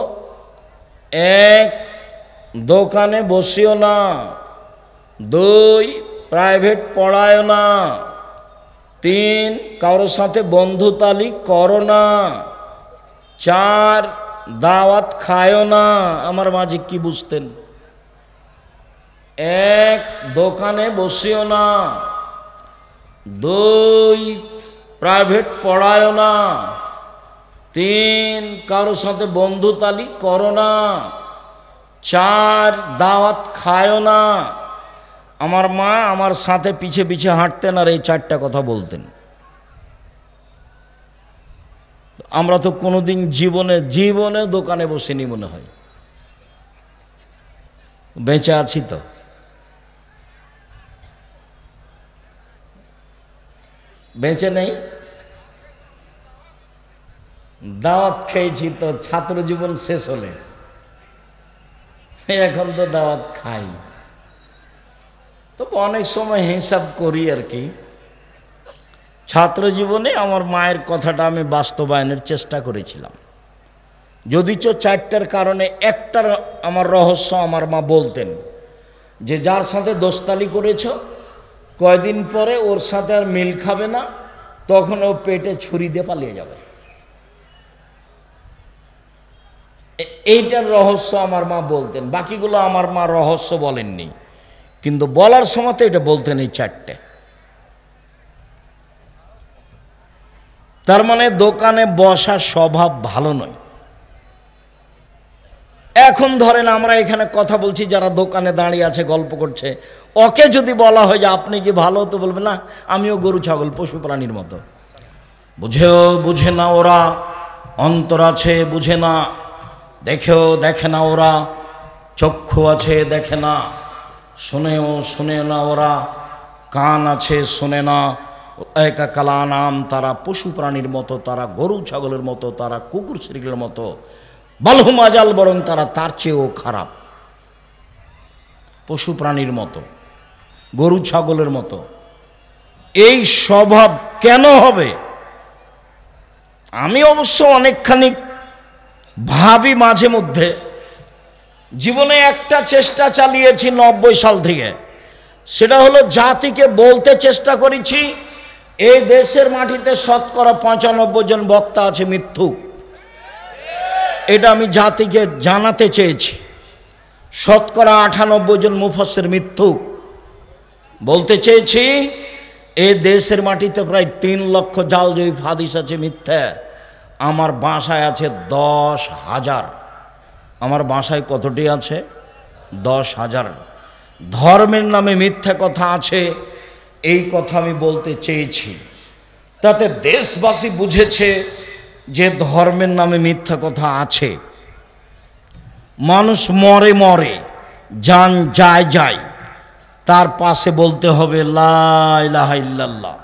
এক, দোকানে বসিও না, দুই, প্রাইভেট পড়ায়ও না, তিন, কারোর সাথে বন্ধুতালি করো না, চার, দাওয়াত খায়ও না। আমার মাঝে কি বুঝতেন? এক, দোকানে বসিও না, দুই, প্রাইভেট পড়ায়ও না, তিন, কারোর সাথে বন্ধুতালি করো না, চার, দাওয়াত খায়ও না। আমার মা আমার সাথে পিছে পিছে হাঁটতেন আর এই চারটা কথা বলতেন। আমরা তো কোনোদিন জীবনে দোকানে বসিনি মনে হয়। বেঁচে আছি তো। বেঁচে নেই, দাওয়াত খেয়েছি তো ছাত্র জীবন শেষ হলে, এখন তো দাওয়াত খাই। তবে অনেক সময় হিসাব করি আর কি। ছাত্র জীবনে আমার মায়ের কথাটা আমি বাস্তবায়নের চেষ্টা করেছিলাম, যদিচ চারটার কারণে একটার আমার রহস্য আমার মা বলতেন যে যার সাথে দোস্তালি করেছ কয়দিন পরে ওর সাথে আর মিল খাবে না, তখন ও পেটে ছুরি দিয়ে পালিয়ে যাবে। এইটার রহস্য আমার মা বলতেন। বাকিগুলো আমার মা রহস্য বলেননি, কিন্তু বলার সময় তো এটা বলতেন এই চারটে। তার মানে দোকানে বসার স্বভাব ভালো নয়। এখন ধরেন আমরা এখানে কথা বলছি, যারা দোকানে দাঁড়িয়ে আছে গল্প করছে, ওকে যদি বলা হয় যে আপনি কি ভালো, তো বলবে না আমিও গরু ছাগল পশু প্রাণীর মতো। বুঝে না ওরা, অন্তর আছে বুঝে না, দেখে না ওরা, চক্ষু আছে দেখে না, শোনে না ওরা, কান আছে শোনে না। একা কালা নাম, তারা পশু প্রাণীর মতো, তারা গরু ছাগলের মতো, তারা কুকুর শ্রীগুলোর মতো, বালহুম আজাল, বরং তারা তার চেয়েও খারাপ। পশু প্রাণীর মতো, গরু ছাগলের মতো। এই স্বভাব কেন হবে? আমি অবশ্য অনেকখানি ভাবি মাঝে মধ্যে। জীবনে একটা চেষ্টা চালিয়েছি 90 সাল থেকে, সেটা হলো জাতিকে বলতে চেষ্টা করেছি এই দেশের মাটিতে শতকরা 95 জন বক্তা আছে মিথ্যুক। এটা আমি জাতিকে জানাতে চেয়েছি। শতকরা 98 জন মুফাসসির মিথ্যুক। বলতে চেয়েছি এই দেশের মাটিতে প্রায় 3 লক্ষ জালজয়ীফ হাদিস আছে মিথ্যা। আমার বাসায় আছে 10,000। আমার বাসায় কতটি আছে? 10,000। ধর্মের নামে মিথ্যা কথা আছে, এই কথা আমি বলতে চেয়েছি। তাতে দেশবাসী বুঝেছে যে ধর্মের নামে মিথ্যা কথা আছে। মানুষ মরে, জান যায়, তার পাশে বলতে হবে লা ইলাহা ইল্লাল্লাহ।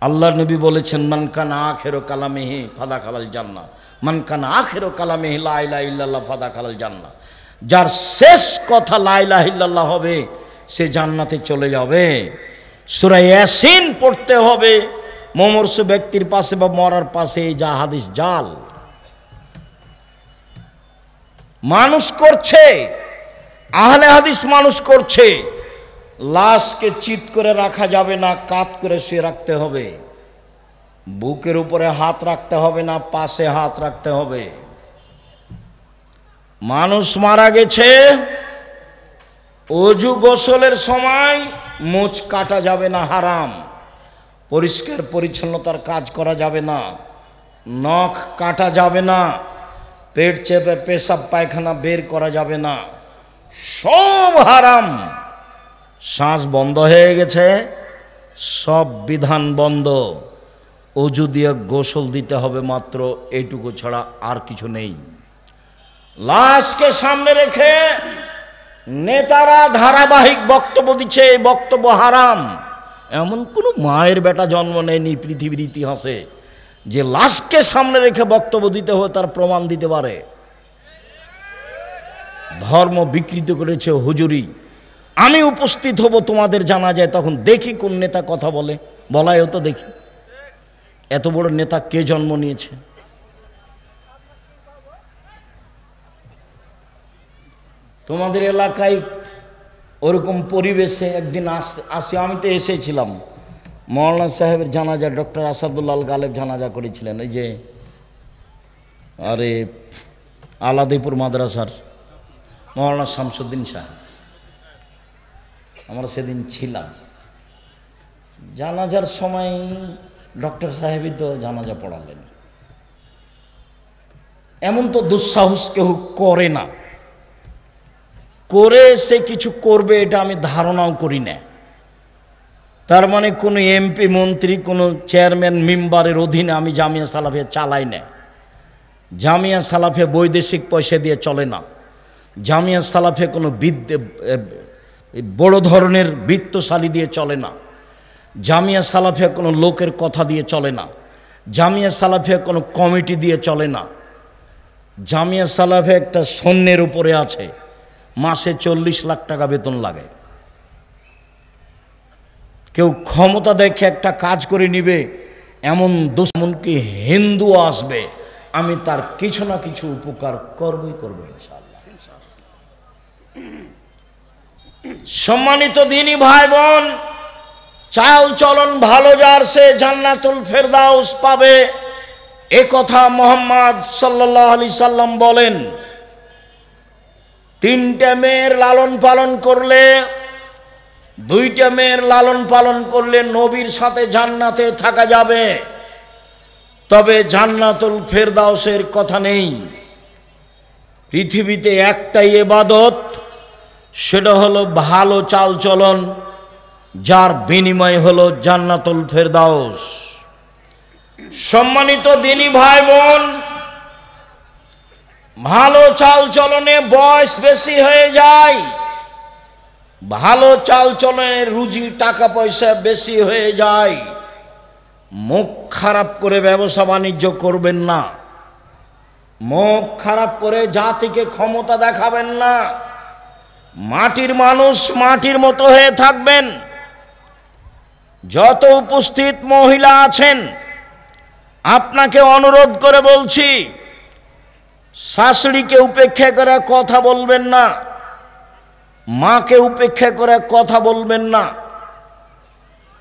আল্লাহ নবী বলেছেন, মান কানা আখিরু কালামিহি ফাদা খালাল জান্নাহ, মান কানা আখিরু কালামিহি লা ইলাহা ইল্লাল্লাহ ফাদা খালাল জান্নাহ। যার শেষ কথা লা ইলাহা ইল্লাল্লাহ হবে সে জান্নাতে চলে যাবে। সূরা ইয়াসিন পড়তে হবে মুমূর্ষ ব্যক্তির পাশে বা মরার পাশে, যা হাদিস জাল। মানুষ করছে, আহলে হাদিস মানুষ করছে, লাশকে চিৎ করে রাখা যাবে না, কাত করে শুয়ে রাখতে হবে। বুকের উপরে হাত রাখতে হবে না, পাশে হাত রাখতে হবে। মানুষ মারা গেছে, অজু গোসলের সময় মুছ কাটা যাবে না, হারাম। পরিষ্কার পরিচ্ছন্নতার কাজ করা যাবে না, নখ কাটা যাবে না, পেট চেপে পেশাব পায়খানা বের করা যাবে না, সব হারাম। শ্বাস বন্ধ হয়ে গেছে, সব বিধান বন্ধ। অজু দিয়ে গোসল দিতে হবে মাত্র, এইটুকু ছাড়া আর কিছু নেই। লাশকে সামনে রেখে নেতারা ধারাবাহিক বক্তব্য দিচ্ছে, এই বক্তব্য হারাম। এমন কোনো মায়ের বেটা জন্ম নেয়নি পৃথিবীর ইতিহাসে যে লাশকে সামনে রেখে বক্তব্য দিতে হবে তার প্রমাণ দিতে পারে। ধর্ম বিকৃত করেছে হুজুরি। আমি উপস্থিত হব তোমাদের জানাজায়, তখন দেখি কোন নেতা কথা বলে, বলায়ও তো দেখি এত বড় নেতা কে জন্ম নিয়েছে। তোমাদের এলাকায় ওরকম পরিবেশে একদিন আসি, আমি তো এসেছিলাম, মৌলানা সাহেবের জানাজা, ডক্টর আসাদুল্লাহ গালেব জানাজা করেছিলেন, এই যে আরে আলাদিপুর মাদ্রাসার মৌলানা শামসুদ্দিন সাহেব। আমরা সেদিন ছিলাম। জানাজার সময় ডক্টর সাহেবই তো জানাজা পড়ালেন। এমন তো দুঃসাহস কেউ করে না, করে সে কিছু করবে এটা আমি ধারণাও করি না। তার মানে কোনো এমপি মন্ত্রী কোনো চেয়ারম্যান মেম্বারের অধীনে আমি জামিয়া সালাফিয়া চালাই না। জামিয়া সালাফিয়া বৈদেশিক পয়সা দিয়ে চলে না। জামিয়া সালাফিয়া কোনো বড় ধরনের বিত্তশালী দিয়ে চলে না। জামিয়া সালাফিয়া কোনো লোকের কথা দিয়ে চলে না। জামিয়া সালাফিয়া কোনো কমিটি দিয়ে চলে না। জামিয়া সালাফিয়া একটা সৈন্যের উপরে আছে, মাসে 40 লাখ টাকা বেতন লাগে। কেউ ক্ষমতা দেখে একটা কাজ করে নিবে, এমন দুশ্মনকে হিন্দু আসবে, আমি তার কিছু না কিছু উপকার করবই করবো ইনশাআল্লাহ। সম্মানিত দিনী ভাই বোন, চাল চলন ভালো যার সে জান্নাতুল ফেরদাউস পাবে, এ কথা মুহাম্মদ সাল্লাল্লাহু আলাইহি সাল্লাম বলেন। 3টে মেয়ের লালন পালন করলে, 2টে মেয়ের লালন পালন করলে নবীর সাথে জান্নাতে থাকা যাবে, তবে জান্নাতুল ফেরদাউসের কথা নেই। পৃথিবীতে একটাই ইবাদত, সেটা হলো ভালো চাল চলন, যার বিনিময় হলো জান্নাতুল ফেরদাউস। সম্মানিত দিনী ভাই বোন, ভালো চাল চলনে বয়স বেশি হয়ে যায়, ভালো চাল চলনে রুজি টাকা পয়সা বেশি হয়ে যায়। মুখ খারাপ করে ব্যবসা বাণিজ্য করবেন না, মুখ খারাপ করে জাতিকে ক্ষমতা দেখাবেন না। মাটির মানুষ মাটির মতো হয়ে থাকবেন। যত উপস্থিত মহিলা আছেন, আপনাকে অনুরোধ করে বলছি, শাশুড়িকে উপেক্ষা করে কথা বলবেন না, মাকে উপেক্ষা করে কথা বলবেন না,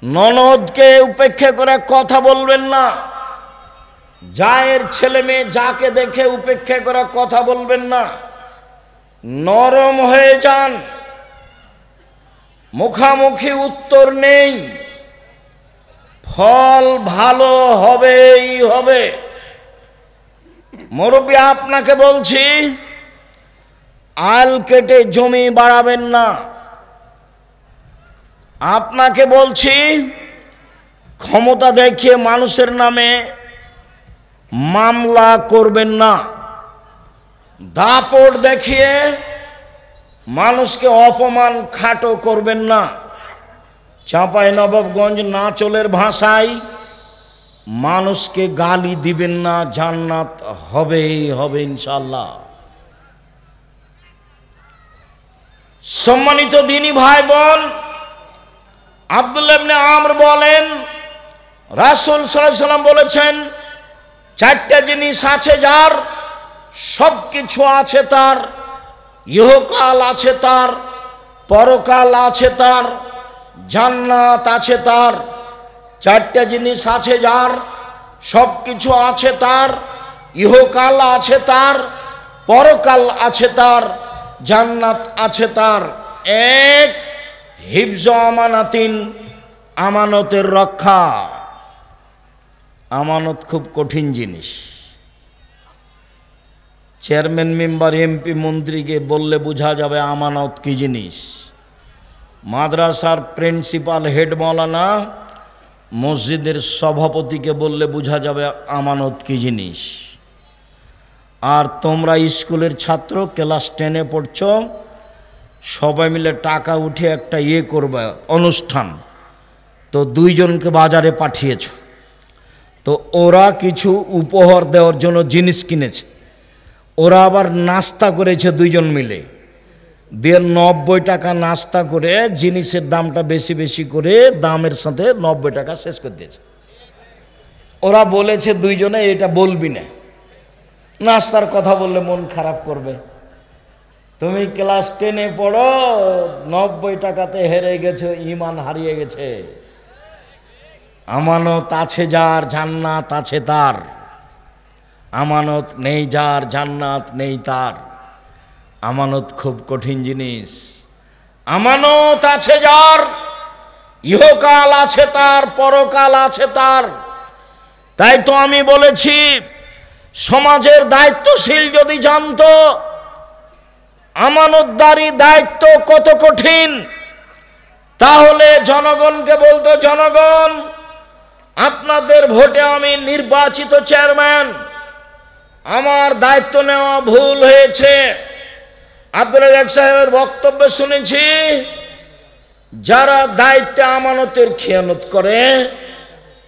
ননদকে উপেক্ষা করে কথা বলবেন না, জায়ের ছেলে মেয়ে যাকে দেখে উপেক্ষা করে কথা বলবেন না। নরম হয়ে যান, মুখামুখি উত্তর নেই, ফল ভালো হবেই হবে। মুরব্বী আপনাকে বলছি, আল কেটে জমি বাড়াবেন না। আপনাকে বলছি, ক্ষমতা দেখিয়ে মানুষের নামে মামলা করবেন না। দাপট দেখিয়ে মানুষকে অপমান খাটো করবেন না। চাঁপাইনবাবগঞ্জ নাচলের ভাষায় মানুষকে গালি দিবেন না, জান্নাত হবেই হবে ইনশাআল্লাহ। সম্মানিত দিনী ভাই বোন, আব্দুল্লাহ ইবনে আমর বলেন রাসূল সাল্লাল্লাহু আলাইহি সাল্লাম বলেছেন, চারটা জিনিস আছে যার, সব কিছু আছে তার, ইহকাল আছে তার, পরকাল আছে তার, জান্নাত আছে তার। চারটা জিনিস আছে যার, সব কিছু আছে তার, ইহকাল আছে তার, পরকাল আছে তার, জান্নাত আছে তার। এক, হিফজ আমানাতিন, আমানতের রক্ষা। আমানত খুব কঠিন জিনিস। চেয়ারম্যান, মেম্বার, এমপি, মন্ত্রীকে বললে বোঝা যাবে আমানত কি জিনিস। মাদ্রাসার প্রিন্সিপাল, হেড মাওলানা, মসজিদের সভাপতিকে বললে বোঝা যাবে আমানত কি জিনিস। আর তোমরা স্কুলের ছাত্র, ক্লাস 10-এ পড়ছ, সবাই মিলে টাকা উঠে একটা করবে অনুষ্ঠান, তো দুইজনকে বাজারে পাঠিয়েছ, তো ওরা কিছু উপহার দেওয়ার জন্য জিনিস কিনেছে, ওরা আবার নাস্তা করেছে দুইজন মিলে, দিয়ে 90 টাকা নাস্তা করে জিনিসের দামটা বেশি বেশি করে দামের সাথে 90 টাকা শেষ করে দিয়েছে। ওরা বলেছে দুইজনে এটা বলবি না, নাস্তার কথা বললে মন খারাপ করবে। তুমি ক্লাস 10-এ পড়ো, 90 টাকাতে হেরে গেছো, ঈমান হারিয়ে গেছে। আমানত আছে যার, জান্নাত আছে তার। আমানত নেই যার, জান্নাত নেই তার। আমানত খুব কঠিন জিনিস। আমানত আছে যার, ইহকাল আছে তার, পরকাল আছে তার। তাই তো আমি বলেছি, সমাজের দায়িত্বশীল যদি জানতো আমানতদারি দায়িত্ব কত কঠিন, তাহলে জনগণকে বলতো, জনগণ আপনাদের ভোটে আমি নির্বাচিত চেয়ারম্যান, আমার দায়িত্ব নেওয়া ভুল হয়েছে। আব্দুল রাজ্জাক সাহেবের বক্তব্য শুনেছি, যারা দায়িত্বে আমানতের খেয়ানত করে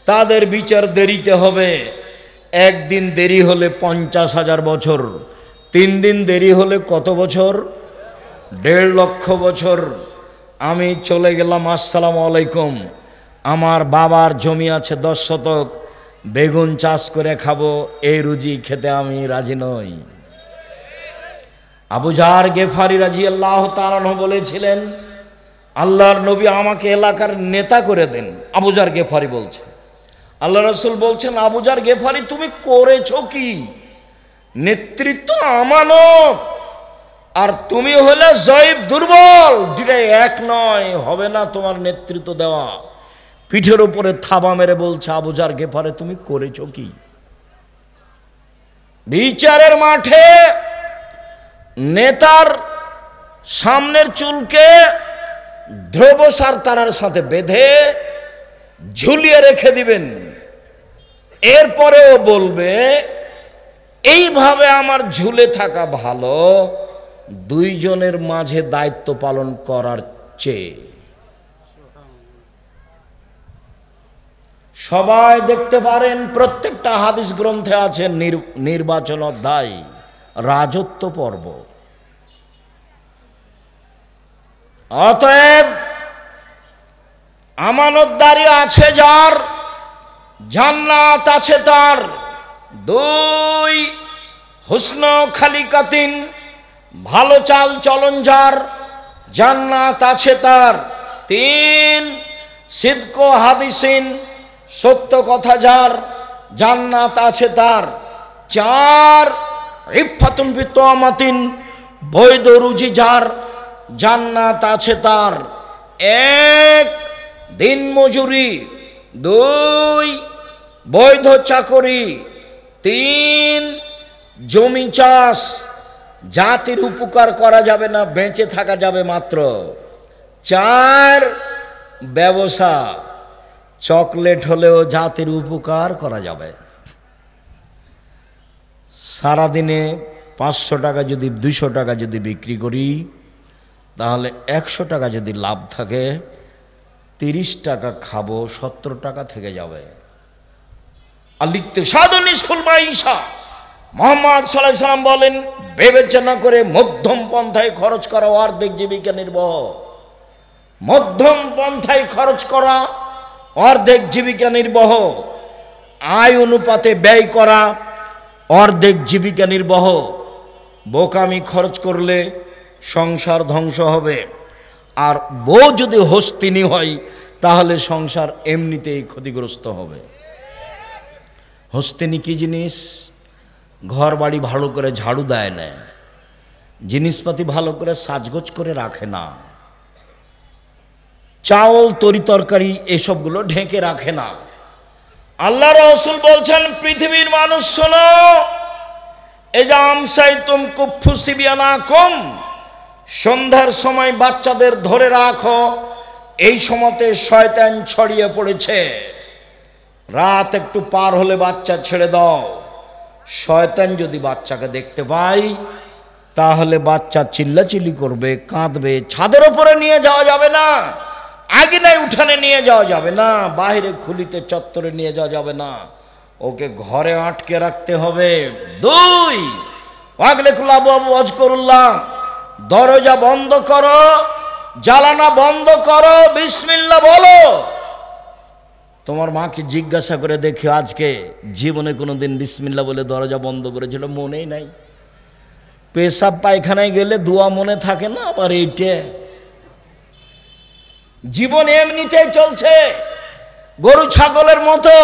তাদের বিচার দেরিতে হবে। একদিন দেরি হলে 50,000 বছর, 3 দিন দেরি হলে কত বছর? 1.5 লক্ষ বছর। আমি চলে গেলাম, আসসালামু আলাইকুম, আমার বাবার জমি আছে 10 শতক, বেগুন চাষ করে খাবো, এই রুজি খেতে আমি রাজি নই। আবু জার গেফারি রাদিয়াল্লাহু তাআলা আনহু বলেছিলেন, আল্লাহর নবী আমাকে এলাকার নেতা করে দেন। আবু জার গেফারি বলছে, আল্লাহ রাসূল বলছেন, আবু জার গেফারি তুমি করেছো কি? নেতৃত্ব আমানত, আর তুমি হলে জয়ীফ, দুর্বল, দুটাই এক নয়, হবে না তোমার নেতৃত্ব দেওয়া। পিঠের উপরে থাবা মেরে বলছে, আবু জার গেফারি তুমি করেছো কি? বিচারের মাঠে নেতার সামনের চুলকে ধ্রুবসার তারার সাথে বেঁধে ঝুলিয়ে রেখে দিবেন। এরপরেও বলবে, এইভাবে আমার ঝুলে থাকা ভালো দুইজনের মাঝে দায়িত্ব পালন করার চেয়ে। সবাই দেখতে পারেন, প্রত্যেকটা হাদিস গ্রন্থে আছে নির্বাচন অধ্যায়, রাজত্ব পর্ব। অতএব আমানতদারি আছে যার, জান্নাত আছে তার। 2, হুসন খালিকাতিন, ভালো চাল চলন যার, জান্নাত আছে তার। 3, সিদক হাদিসিন, সত্য কথা যার, জান্নাত আছে তার। 4, ইফাতুন বিতমাতিন, বৈধ রুজি যার, জান্নাত আছে তার। 1, দিন মজুরি। 2, বৈধ চাকরি। 3, জমি চাষ, জাতির উপকার করা যাবে না, বেঁচে থাকা যাবে মাত্র। 4, ব্যবসা, চকলেট হলেও জাতির উপকার করা যাবে। সারাদিনে 500 টাকা যদি, 200 টাকা যদি বিক্রি করি, তাহলে 100 টাকা যদি লাভ থাকে, 30 টাকা খাবো, 70 টাকা থেকে যাবে। আল-ইকতিসাদু নিসফুল মাঈশা। মুহাম্মদ সাল্লাল্লাহু আলাইহি সাল্লাম বলেন, বিবেচনা করে মধ্যম পন্থায় খরচ করা অর্ধেক জীবিকা নির্বাহ। মধ্যম পন্থায় খরচ করা অর্ধেক জীবিকা নির্বাহ। আয় অনুপাতে ব্যয় করা অর্ধেক জীবিকা নির্বাহ। বোকামি খরচ করলে সংসার ধ্বংস হবে। আর বউ যদি হস্তিনী হয় তাহলে সংসার এমনিতেই ক্ষতিগ্রস্ত হবে। হস্তিনী কি জিনিস? ঘর বাড়ি ভালো করে ঝাড়ু দেয় না, জিনিসপাতি ভালো করে সাজগোজ করে রাখে না, চাউল তরি তরকারি এসবগুলো ঢেকে রাখে না। আল্লাহ রাসূল বলছেন, পৃথিবীর মানুষ শোনো, এজা আমসাইতুম কুফফু সিবিয়ানাকুম, সন্ধ্যার সময় বাচ্চাদের ধরে রাখো, এই সময়তে শয়তান ছড়িয়ে পড়েছে। রাত একটু পার হলে বাচ্চা ছেড়ে দাও। শয়তান যদি বাচ্চাকে দেখতে পায় তাহলে বাচ্চা চিল্লাচিল্লি করবে, কাঁদবে। ছাদের ওপরে নিয়ে যাওয়া যাবে না, আঙিনায় উঠানে নিয়ে যাওয়া যাবে না, বাইরে খুলিতে চত্বরে নিয়ে যাওয়া যাবে না, ওকে ঘরে আটকে রাখতে হবে। 2, ওয়াগলিকুল আবওয়াব ওয়াজকুরুল্লাহ, দরজা বন্ধ করো, জ্বালানা বন্ধ করো, বিসমিল্লাহ বলো। তোমার মাকে জিজ্ঞাসা করে দেখি, আজকে জীবনে কোনোদিন বিসমিল্লাহ বলে দরজা বন্ধ করেছিল? মনেই নাই। পেশাব পায়খানায় গেলে দোয়া মনে থাকে না, আবার এইটে। জীবন এমনিতেই চলছে গরু ছাগলের মতো।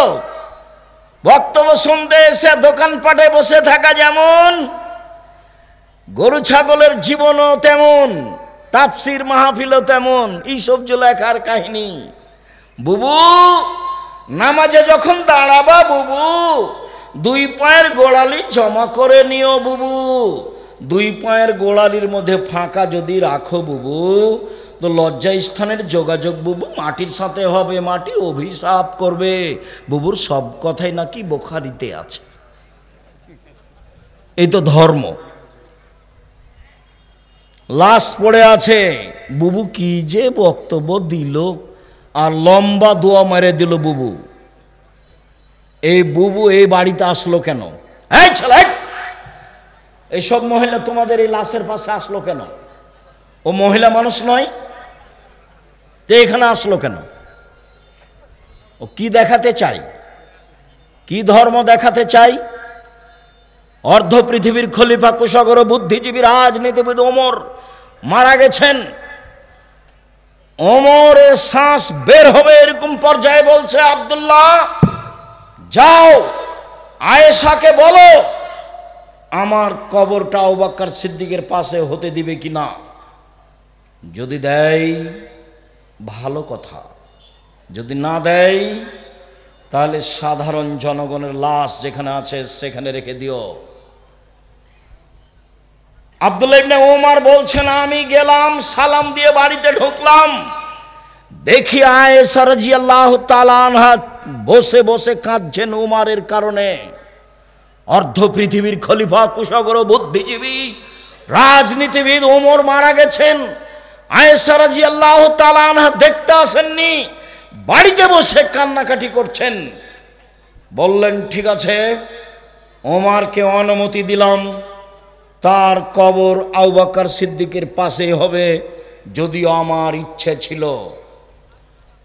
বক্তব্য শুনতে এসে দোকানপাটে বসে থাকা যেমন, গরু ছাগলের জীবনও তেমন, তাফসির মাহফিলও তেমন। এইসব যে লেখার কাহিনী। বুবু, নামাজে যখন দাঁড়াবা বুবু, 2 পায়ের গোড়ালি জমা করে নিও বুবু। 2 পায়ের গোড়ালির মধ্যে ফাঁকা যদি রাখো বুবু, তো লজ্জা স্থানের যোগাযোগ বুবু মাটির সাথে হবে, মাটি অভিশাপ করবে। বুবুর সব কথাই নাকি বুখারীতে আছে। এই তো ধর্ম। লাশ পড়ে আছে, বুবু কি যে বক্তব্য দিল, আর লম্বা দোয়া মেরে দিল বুবু। এই বুবু এই বাড়িতে আসলো কেন? এই ছেলে, এইসব মহিলা তোমাদের এই লাশের পাশে আসলো কেন? ও মহিলা মানুষ নয় তো এখানে আসলো কেন? ও কি দেখাতে চাই? কি ধর্ম দেখাতে চাই? অর্ধ পৃথিবীর খলিফা, কুশাগর, বুদ্ধিজীবী, রাজনীতিবিদ ওমর মারা গেছেন। ওমরের শ্বাস বের হবে এরকম পর্যায়ে বলছে, আব্দুল্লাহ যাও আয়েশাকে বলো আমার কবরটা আবু বকর সিদ্দিকের পাশে হতে দিবে কিনা। যদি দেয় ভালো কথা, যদি না দেয় তাহলে সাধারণ জনগণের লাশ যেখানে আছে সেখানে রেখে দিও। আব্দুল্লাহ ইবনে ওমর বলছেন, আমি গেলাম, সালাম দিয়ে বাড়িতে ঢুকলাম, দেখি আয়েশা রাদিয়াল্লাহু তাআলা আনহা বসে বসে কাঁদছেন উমারের কারণে। অর্ধ পৃথিবীর খলিফা, কুশাগর, বুদ্ধিজীবী, রাজনীতিবিদ ওমর মারা গেছেন। আয়েশা রাদিয়াল্লাহু তাআলা আনহা দেখতে আসেননি, বাড়িতে বসে কান্নাকাটি করছেন। বললেন, ঠিক আছে, ওমরকে অনুমতি দিলাম, তার কবর আবু বকর সিদ্দিকের পাশে হবে, যদিও আমার ইচ্ছে ছিল।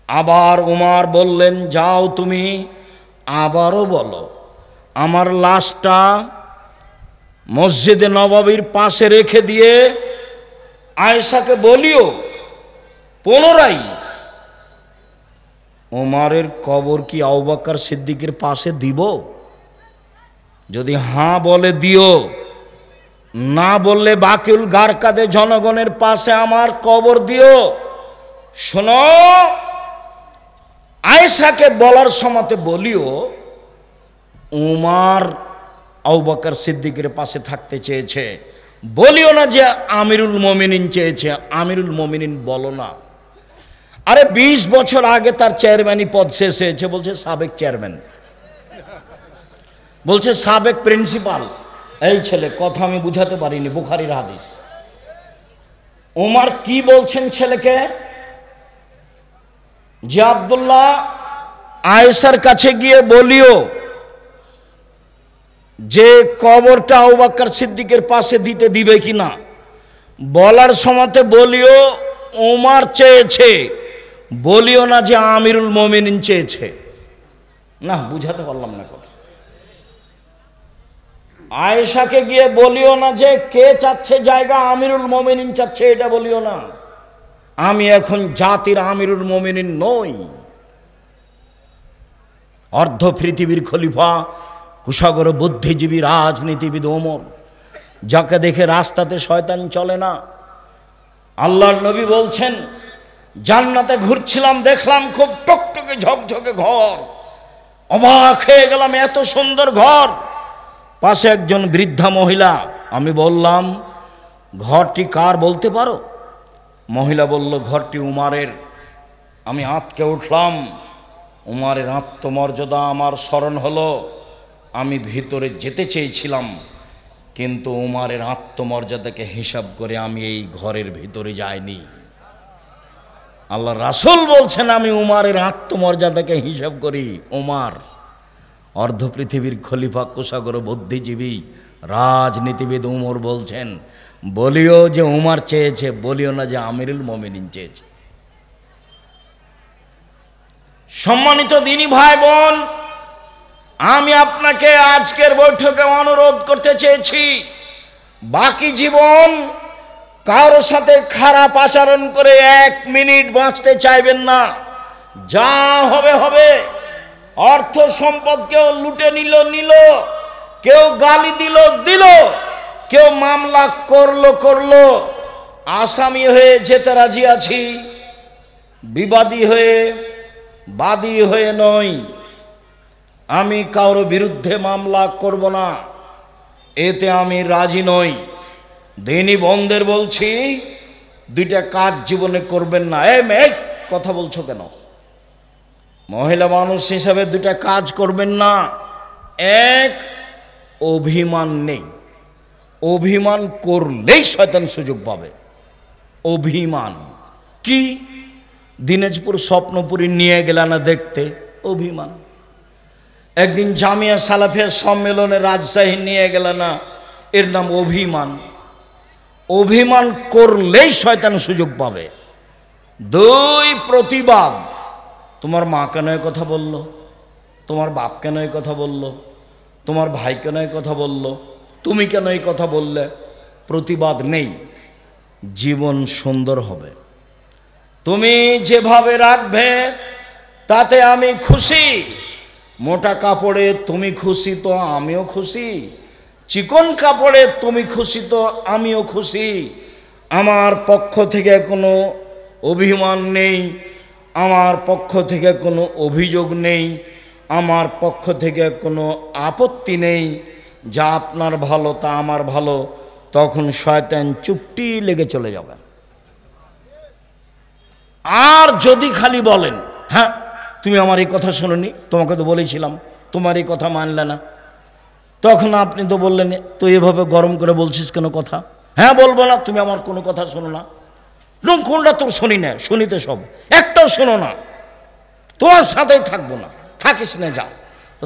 আবার উমর বললেন, যাও তুমি আবারও বলো আমার লাশটা মসজিদে নববীর পাশে রেখে দিয়ে আয়েশাকে বলিও পুনরায় উমরের কবর কি আবু বকর সিদ্দিকের পাশে দিব? যদি হ্যাঁ বলে দিও, না বললে বাকিউল গারকাদে জনগণের পাশে আমার কবর দিও। শোনো, আয়েশাকে বলার সময়তে বলিও উমর আবু বকর সিদ্দিকের পাশে থাকতে চেয়েছে, বলিও না যে আমিরুল মুমিনিন চেয়েছে। আমিরুল মুমিনিন বলো না। আরে 20 বছর আগে তার চেয়ারম্যানই পদ শেষ হয়েছে, বলছে সাবেক চেয়ারম্যান, বলছে সাবেক প্রিন্সিপাল। এই ছেলে, কথা আমি বুঝাতে পারিনি, বুখারীর হাদিস। ওমর কি বলছেন ছেলেকে? যে আব্দুল্লাহ আয়েশার কাছে গিয়ে বলিও যে কবরটা আবু বকর সিদ্দিকের পাশে দিতে দিবে কিনা, বলার সময়তে বলিও ওমর চেয়েছে, বলিও না যে আমিরুল মুমিনিন চেয়েছে। না, বুঝাতে পারলাম না কথা। আয়েশাকে গিয়ে বলিও না যে কে চাচ্ছে জায়গা, আমিরুল মুমিনিন চাচ্ছে, এটা বলিও না। আমি এখন জাতির আমিরুল মুমিনিন নই। অর্ধ পৃথিবীর খলিফা, কুশাগর বুদ্ধিজীবী রাজনীতিবিদ ওমর, যাকে দেখে রাস্তাতে শয়তান চলে না। আল্লাহর নবী বলছেন, জান্নাতে ঘুরছিলাম, দেখলাম খুব টকটকে ঝকঝকে ঘর, অবাক হয়ে গেলাম, এত সুন্দর ঘর। পাশে একজন বৃদ্ধা মহিলা, আমি বললাম ঘরটি কার বলতে পারো? মহিলা বলল ঘরটি উমারের। আমি আঁতকে উঠলাম, উমারের আত্মমর্যাদা আমার স্মরণ হলো। আমি ভিতরে যেতে চেয়েছিলাম, কিন্তু উমারের আত্মমর্যাদাকে হিসাব করে আমি এই ঘরের ভিতরে যাইনি। আল্লাহ রাসূল বলছেন আমি উমারের আত্মমর্যাদাকে হিসাব করি। উমার অর্ধ পৃথিবীর খলিফা, কোষাগর বুদ্ধিজীবী রাজনীতিবিদ উমর বলছেন, বলিও যে উমার চেয়েছে, বলিও না যে আমিরুল মুমিনিন চেয়েছে। সম্মানিত দিনী ভাই বোন, আমি আপনাকে আজকের বৈঠকে অনুরোধ করতে চেয়েছি, বাকি জীবন কারোর সাথে খারাপ আচরণ করে 1 মিনিট বাঁচতে চাইবেন না। যা হবে হবে। অর্থ সম্পদ কেউ লুটে নিল, কেউ গালি দিল, কেউ মামলা করলো, আসামি হয়ে যেতে রাজি আছি, বিবাদী হয়ে, বাদী হয়ে নয়। আমি কারোর বিরুদ্ধে মামলা করব না, এতে আমি রাজি নই। দিনী বন্ধের বলছি, 2টা কাজ জীবনে করবেন না। এই কথা বলছো কেন? মহিলা মানুষ হিসাবে 2টা কাজ করবেন না। 1, অভিমান নেই। অভিমান করলেই শয়তান সুযোগ পাবে। অভিমান কি? দিনাজপুর স্বপ্নপুরী নিয়ে গেল না দেখতে, অভিমান। একদিন জামিয়া সালাফিয়া সম্মেলনে রাজশাহী নিয়ে গেল না, এর নাম অভিমান। অভিমান করলেই শয়তান সুযোগ পাবে। 2, প্রতিবাদ। তোমার মা কেন এই কথা বলল, তোমার বাপ কেন এই কথা বলল, তোমার ভাই কেন এই কথা বলল, তুমি কেন এই কথা বললে? প্রতিবাদ নেই, জীবন সুন্দর হবে। তুমি যেভাবে রাখবে তাতে আমি খুশি। মোটা কাপড়ে তুমি খুশি তো আমিও খুশি, চিকন কাপড়ে তুমি খুশি তো আমিও খুশি। আমার পক্ষ থেকে কোনো অভিমান নেই, আমার পক্ষ থেকে কোনো অভিযোগ নেই, আমার পক্ষ থেকে কোনো আপত্তি নেই। যা আপনার ভালো তা আমার ভালো, তখন শয়তান চুপটি লেগে চলে যাবে। আর যদি খালি বলেন, হ্যাঁ তুমি আমার এই কথা শোনোনি, তোমাকে তো বলেছিলাম, তোমার এই কথা মানলে না, তখন আপনি তো বললেন তো এভাবে গরম করে বলছিস কেন কথা? হ্যাঁ বলবো না, তুমি আমার কোনো কথা শোনো না। কোনটা তোর শুনি না, শুনিতে সব, একটাও শোনো না, তোমার সাথেই থাকবো না, থাকিস না, যাও,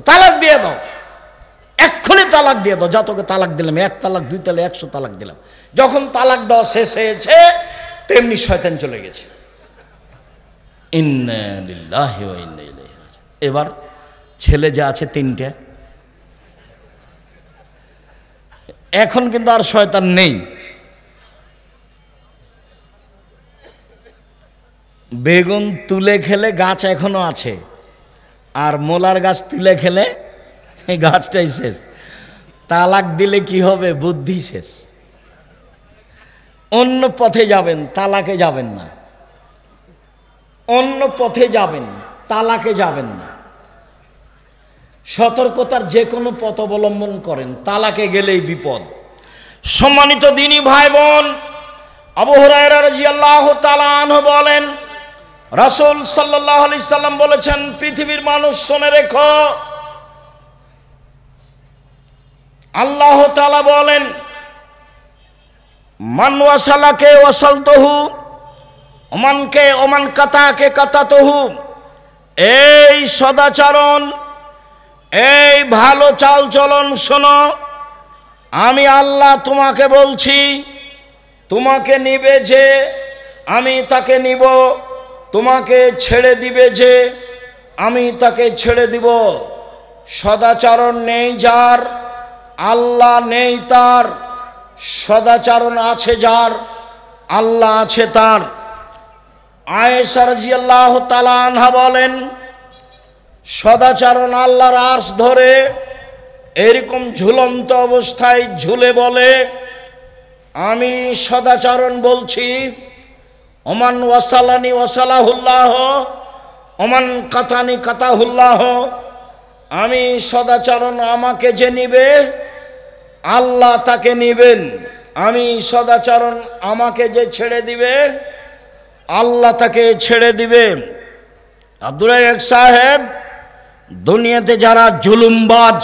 তালাক দিয়ে দাও, এক্ষুনি তালাক দিয়ে দাও। যা তোকে তালাক দিলাম, 1 তালাক 2 তালাক 100 তালাক দিলাম। যখন তালাক দেওয়া শেষ হয়েছে, তেমনি শয়তান চলে গেছে। ইন্না লিল্লাহি ওয়া ইন্না ইলাইহি রাজিউন। এবার ছেলে যা আছে 3টে, এখন কিন্তু আর শয়তান নেই। বেগুন তুলে খেলে গাছ এখনো আছে, আর মোলার গাছ তুলে খেলে এই গাছটাই শেষ। তালাক দিলে কি হবে? বুদ্ধি শেষ। অন্য পথে যাবেন, তালাকে যাবেন না। অন্য পথে যাবেন, তালাকে যাবেন না। সতর্কতার যে কোনো পথ অবলম্বন করেন, তালাকে গেলেই বিপদ। সম্মানিত দিনী ভাই বোন, আবু হুরায়রা রাদিয়াল্লাহু তাআলা আনহু বলেন, রাসূল সাল্লাল্লাহু আলাইহি সাল্লাম বলেছেন, পৃথিবীর মানুষ শুনে রেখো, আল্লাহ তাআলা বলেন, মান ওয়াসালাকে ওয়াসালতুহু ওমান কাতাকে কাতাতুহু। এই সদাচরণ, এই ভালো চাল চলন শোনো, আমি আল্লাহ তোমাকে বলছি, তোমাকে নিবে যে আমি তাকে নিব, তোমাকে ছেড়ে দিবে যে আমি তাকে ছেড়ে দিব। সদাচরণ নেই যার, আল্লাহ নেই তার, সদাচরণ আছে যার, আল্লাহ আছে তার। আয়েশা রাদিয়াল্লাহু তাআলা আনহা বলেন, সদাচরণ আল্লাহর আরশ ধরে এরকম ঝুলন্ত অবস্থায় ঝুলে বলে, আমি সদাচরণ বলছি, ওমান ওয়াসালানি ওয়াসালাহুল্লাহ, ওমান কাতানি কাতাহুল্লাহ। আমি সদাচরণ আমাকে যে নিবে আল্লাহ তাকে নিবেন, আমি সদাচরণ আমাকে যে ছেড়ে দিবে আল্লাহ তাকে ছেড়ে দিবে। আব্দুর রাজ্জাক সাহেব, দুনিয়াতে যারা জুলুমবাজ,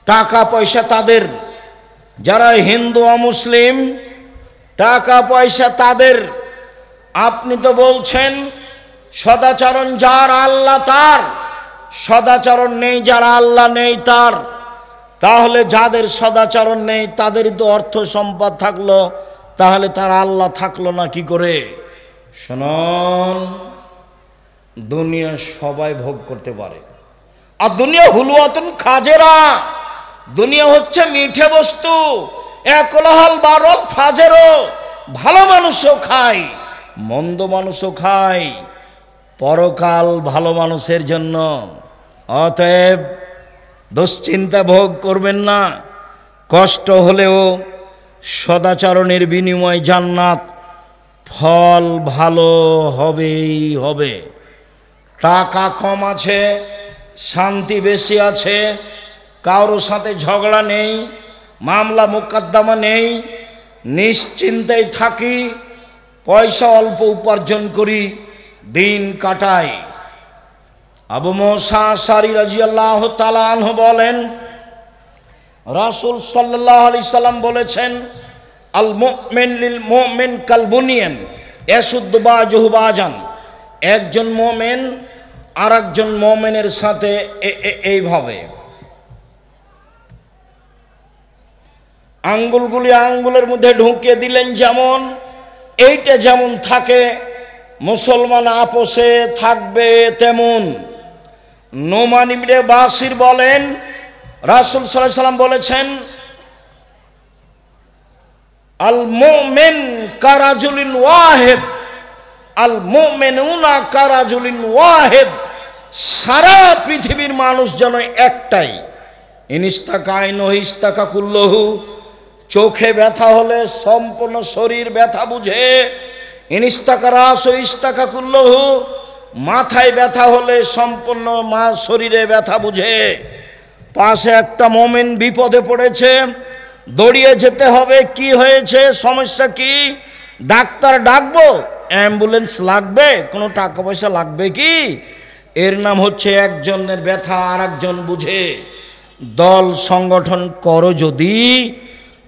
টাকা পয়সা তাদের, যারা হিন্দু অমুসলিম, টাকা পয়সা তাদের। আপনি তো বলছেন সদাচরণ যার আল্লাহ তার, সদাচরণ নেই যার আল্লাহ নেই তার। তাহলে যাদের সদাচরণ নেই তাদেরই তো অর্থ সম্পদ থাকলো, তাহলে তার আল্লাহ থাকলো না কি করে? শুনুন, দুনিয়া সবাই ভোগ করতে পারে, আর দুনিয়া হুলুয়াতুন খাজেরা, দুনিয়া হচ্ছে মিঠে বস্তু, একলাহাল বারল ফাজেরও। ভালো মানুষও খায়, মন্দ মানুষও খায়, পরকাল ভালো মানুষের জন্য। অতএব দুশ্চিন্তা ভোগ করবেন না, কষ্ট হলেও সদাচরণের বিনিময় জান্নাত, ফল ভালো হবেই হবে। টাকা কম আছে, শান্তি বেশি আছে, কারো সাথে ঝগড়া নেই, মামলা মোকদ্দমা নেই, নিশ্চিন্তায় থাকি, পয়সা অল্প উপার্জন করি, দিন কাটাই। আবু মুসা আশআরী রাদিয়াল্লাহু তাআলা আনহু বলেন, রাসূল সাল্লাল্লাহু আলাইহি সাল্লাম বলেছেন, আল মুমিন লিল মুমিন কাল বুনিয়ান ইয়াসুদ্দু বাযুহু বাযান। একজন মুমিন আর একজন মুমিনের সাথে এইভাবে আঙ্গুলগুলি আঙ্গুলের মধ্যে ঢুকিয়ে দিলেন, যেমন এইটা যেমন থাকে মুসলমান আপোষে থাকবে তেমন। নোমান ইবনে বাশির বলেন, রাসূল সাল্লাল্লাহু আলাইহি সাল্লাম বলেছেন, আল মুমিন কারাজুলিন ওয়াহিদ, আল মুমিনুনা কারাজুলিন ওয়াহিদ। সারা পৃথিবীর মানুষ যেন একটাই। ইনিস্তাকা আইনু ইস্তাকা কুল্লুহু, চোখে ব্যথা হলে সম্পূর্ণ শরীর ব্যথা বুঝে। ইনিস্তাকা রাসু ইস্তাকা কুল্লুহু, মাথায় ব্যথা হলে সম্পূর্ণ শরীরে ব্যথা বুঝে। পাশে একটা মুমিন বিপদে পড়েছে, দৌড়িয়ে যেতে হবে, কি হয়েছে, সমস্যা কি, ডাক্তার ডাকবো, অ্যাম্বুলেন্স লাগবে, কোনো টাকা পয়সা লাগবে কি? এর নাম হচ্ছে একজনের ব্যথা আর একজন বুঝে। দল সংগঠন করো যদি,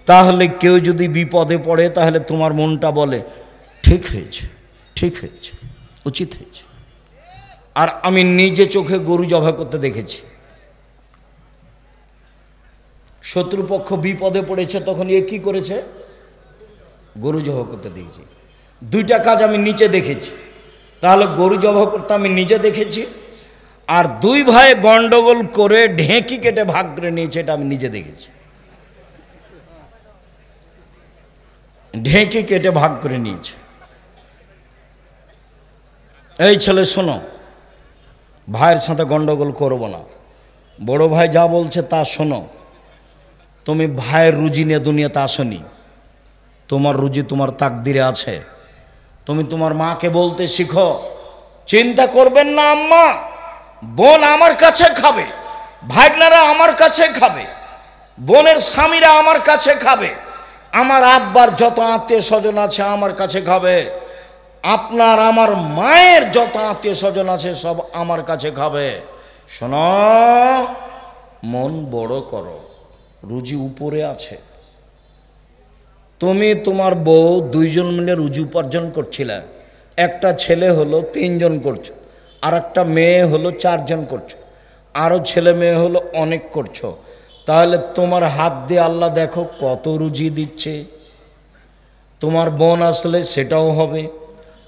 তাহলে কেউ যদি বিপদে পড়ে তাহলে তোমার মনটা বলে ঠিক হয়েছে, ঠিক হয়েছে, উচিত হয়েছে। আর আমি নিজে চোখে গরু জবাই করতে দেখেছি। শত্রুপক্ষ বিপদে পড়েছে, তখন এ কি করেছে? গরু জবাই করতে দেখেছি। দুইটা কাজ আমি নিচে দেখেছি। তাহলে গরু জবাই করতে আমি নিজে দেখেছি, আর দুই ভাই গন্ডগোল করে ঢেঁকি কেটে ভাগ করে নিয়েছে, এটা আমি নিজে দেখেছি। ঢেঁকি কেটে ভাগ করে নিয়েছে। এই ছেলে শোনো, ভাইয়ের সাথে গন্ডগোল করবো না, বড় ভাই যা বলছে তা শোনো। তুমি ভাইয়ের রুজি নিয়ে দুনিয়াতে আসনি, তোমার রুজি তোমার তাকদিরে আছে। তুমি তোমার মাকে বলতে শিখো, চিন্তা করবেন না আম্মা, বোন আমার কাছে খাবে, ভাগনারা আমার কাছে খাবে, বোনের স্বামীরা আমার কাছে খাবে, আমার আব্বার যত আত্মীয় স্বজন আছে আমার কাছে খাবে, আপনার আমার মায়ের যত আত্মীয় স্বজন আছে সব আমার কাছে খাবে। শোনো, মন বড় করো, রুজি উপরে আছে। তুমি তোমার বউ দুইজন মিলে রুজি উপার্জন করছিলে, একটা ছেলে হলো 3 জন করছো, আর একটা মেয়ে হলো 4 জন করছো। আরও ছেলে মেয়ে হলো অনেক করছো, তাহলে তোমার হাত দিয়ে আল্লাহ দেখো কত রুজি দিচ্ছে। তোমার বোন আসলে সেটাও হবে,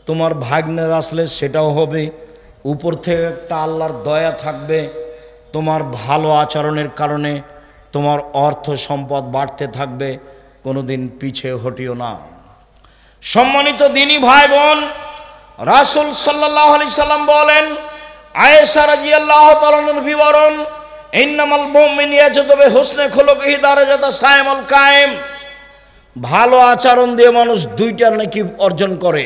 তোমার ভাগ্নের আসলে সেটাও হবে। উপর থেকে একটা আল্লাহর দয়া থাকবে, তোমার ভালো আচরণের কারণে তোমার অর্থ সম্পদ বাড়তে থাকবে, কোনো দিন পিছিয়ে হটিও না। সম্মানিত দিনী ভাই বোন, রাসূল সাল্লাল্লাহু আলাইহি সাল্লাম বলেন, আয়েশা রাদিয়াল্লাহু তাআলার বিবরণ, ইন্নামাল মুমিনু ইয়াজুদু বিহুসনি খুলুকিহি দারাজাতা সাইমুল কায়েম। ভালো আচরণ দিয়ে মানুষ দুইটা নেকি অর্জন করে।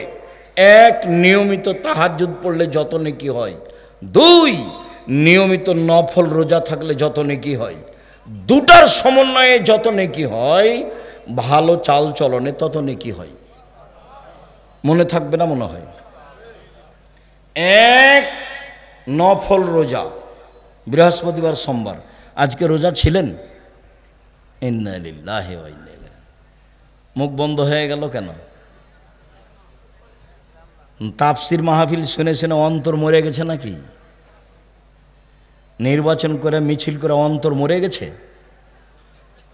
এক, নিয়মিত তাহাজ্জুদ পড়লে যত নেকি হয়। দুই, নিয়মিত নফল রোজা থাকলে যত নেকি হয়। দুটার সমন্বয়ে যত নেকি হয়, ভালো চাল চলনে তত নেকি হয়। মনে থাকবে না মনে হয়? এক, নফল রোজা, বৃহস্পতিবার সোমবার। আজকে রোজা ছিলেন? ইন্না লিল্লাহি ওয়া ইন্না ইলাইহি। মুখ বন্ধ হয়ে গেল কেন? তাফসির মাহফিল শুনে শুনে অন্তর মরে গেছে নাকি? নির্বাচন করে মিছিল করে অন্তর মরে গেছে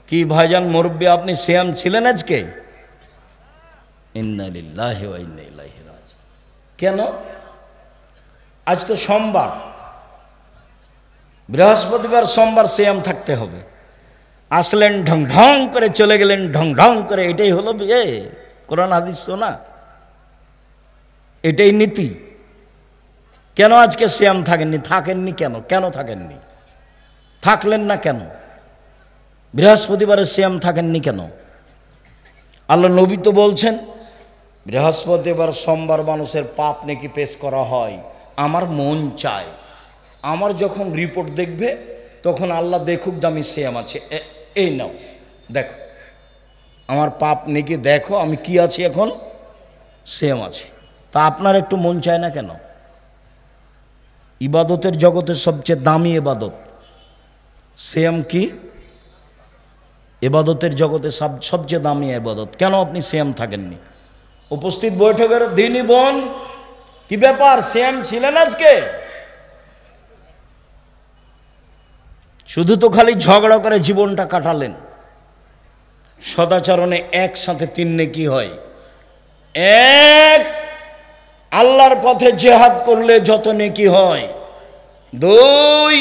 কি? ভাইজান মুরব্বী, আপনি সিয়াম ছিলেন আজকে? ইন্না লিল্লাহি ওয়া ইন্না ইলাইহি রাজিউন। কেন? আজ তো সোমবার, বৃহস্পতিবার সোমবার সিয়াম থাকতে হবে। আসলেন ঢং ঢং করে, চলে গেলেন ঢং ঢং করে। এটাই হলো বিয়ে? কোরআন হাদিস তো না, এটাই নীতি। কেন আজকে সিয়াম থাকেননি? থাকেননি কেন? কেন থাকেননি? থাকলেন না কেন? বৃহস্পতিবারে সিয়াম থাকেননি কেন? আল্লাহ নবী তো বলছেন, বৃহস্পতিবার সোমবার মানুষের পাপ নাকি পেশ করা হয়। আমার মন চায়, আমার যখন রিপোর্ট দেখবে তখন আল্লাহ দেখুক যে আমি সিয়াম আছে, এই নাও দেখো আমার পাপ নাকি, দেখো আমি কি আছি, এখন সিয়াম আছে। তা আপনার একটু মন চায় না কেন? ইবাদতের জগতের সবচেয়ে দামি ইবাদত সিয়াম। কি ইবাদতের জগতে সবচেয়ে দামি ইবাদত, কেন আপনি সিয়াম থাকেননি? উপস্থিত বৈঠকের দিনই বোন, কি ব্যাপার, সিয়াম ছিলেন আজকে? শুধু তো খালি ঝগড়া করে জীবনটা কাটালেন। সদাচরণে একসাথে তিন নেকি হয়। এক, আল্লাহর পথে জিহাদ করলে যত নেকি হয়। দুই,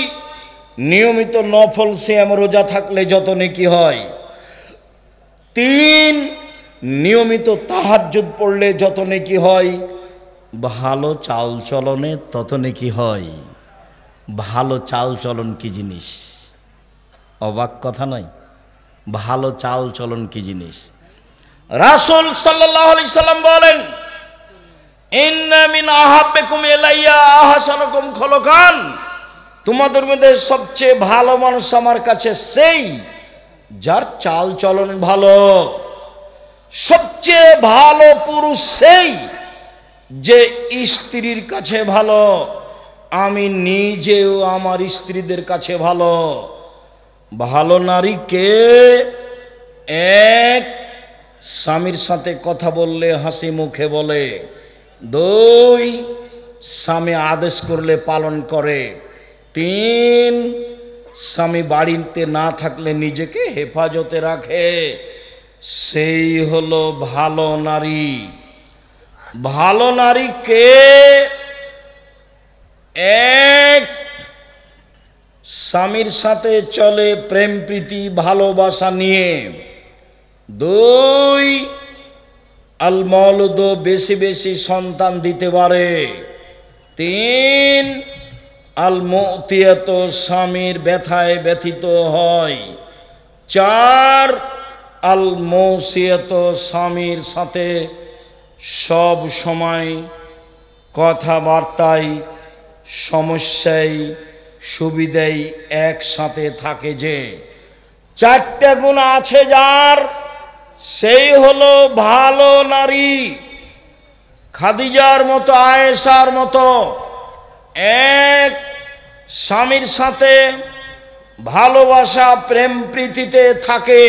নিয়মিত নফল সিয়াম রোজা থাকলে যত নেকি হয়। তিন, নিয়মিত তাহাজ্জুদ পড়লে যত নেকি হয়। ভালো চাল চলনে তত নেকি হয়। ভালো চাল চলন কি জিনিস? অবাক কথা নয়? ভালো চাল চলন কি জিনিস? রাসূল সাল্লাল্লাহু আলাইহি সাল্লাম বলেন, ইন্না মিন আহাব্বিকুম ইলাইয়া আহসানুকুম খুলুকান। তোমাদের মধ্যে সবচেয়ে ভালো মানুষ আমার কাছে সেই যার চাল চলন ভালো। সবচেয়ে ভালো পুরুষ সেই যে স্ত্রীর কাছে ভালো। আমি নিজেও আমার স্ত্রীদের কাছে ভালো। ভালো নারীকে, এক, স্বামীর সাথে কথা বললে হাসি মুখে বলে। দুই, স্বামী আদেশ করলে পালন করে। তিন, স্বামী বাড়িতে না থাকলে নিজেকে হেফাজতে রাখে। সেই হলো ভালো নারী। ভালো নারীকে, এক, স্বামীর সাথে চলে প্রেম প্রীতি ভালোবাসা নিয়ে। দুই, আল মওলুদ, বেশি বেশি সন্তান দিতে পারে। তিন, আল মুতিয়াত, স্বামীর ব্যথায় ব্যথিত হয়। চার, আল মৌসিয়াত, স্বামীর সাথে সব সময় কথাবার্তায় সমস্যায় সুবিধায় একসাথে থাকে। যে চারটা গুণ আছে যার, সেই হলো ভালো নারী। খাদিজার মতো, আয়েশার মতো, এক, স্বামীর সাথে ভালোবাসা প্রেম প্রীতিতে থাকে।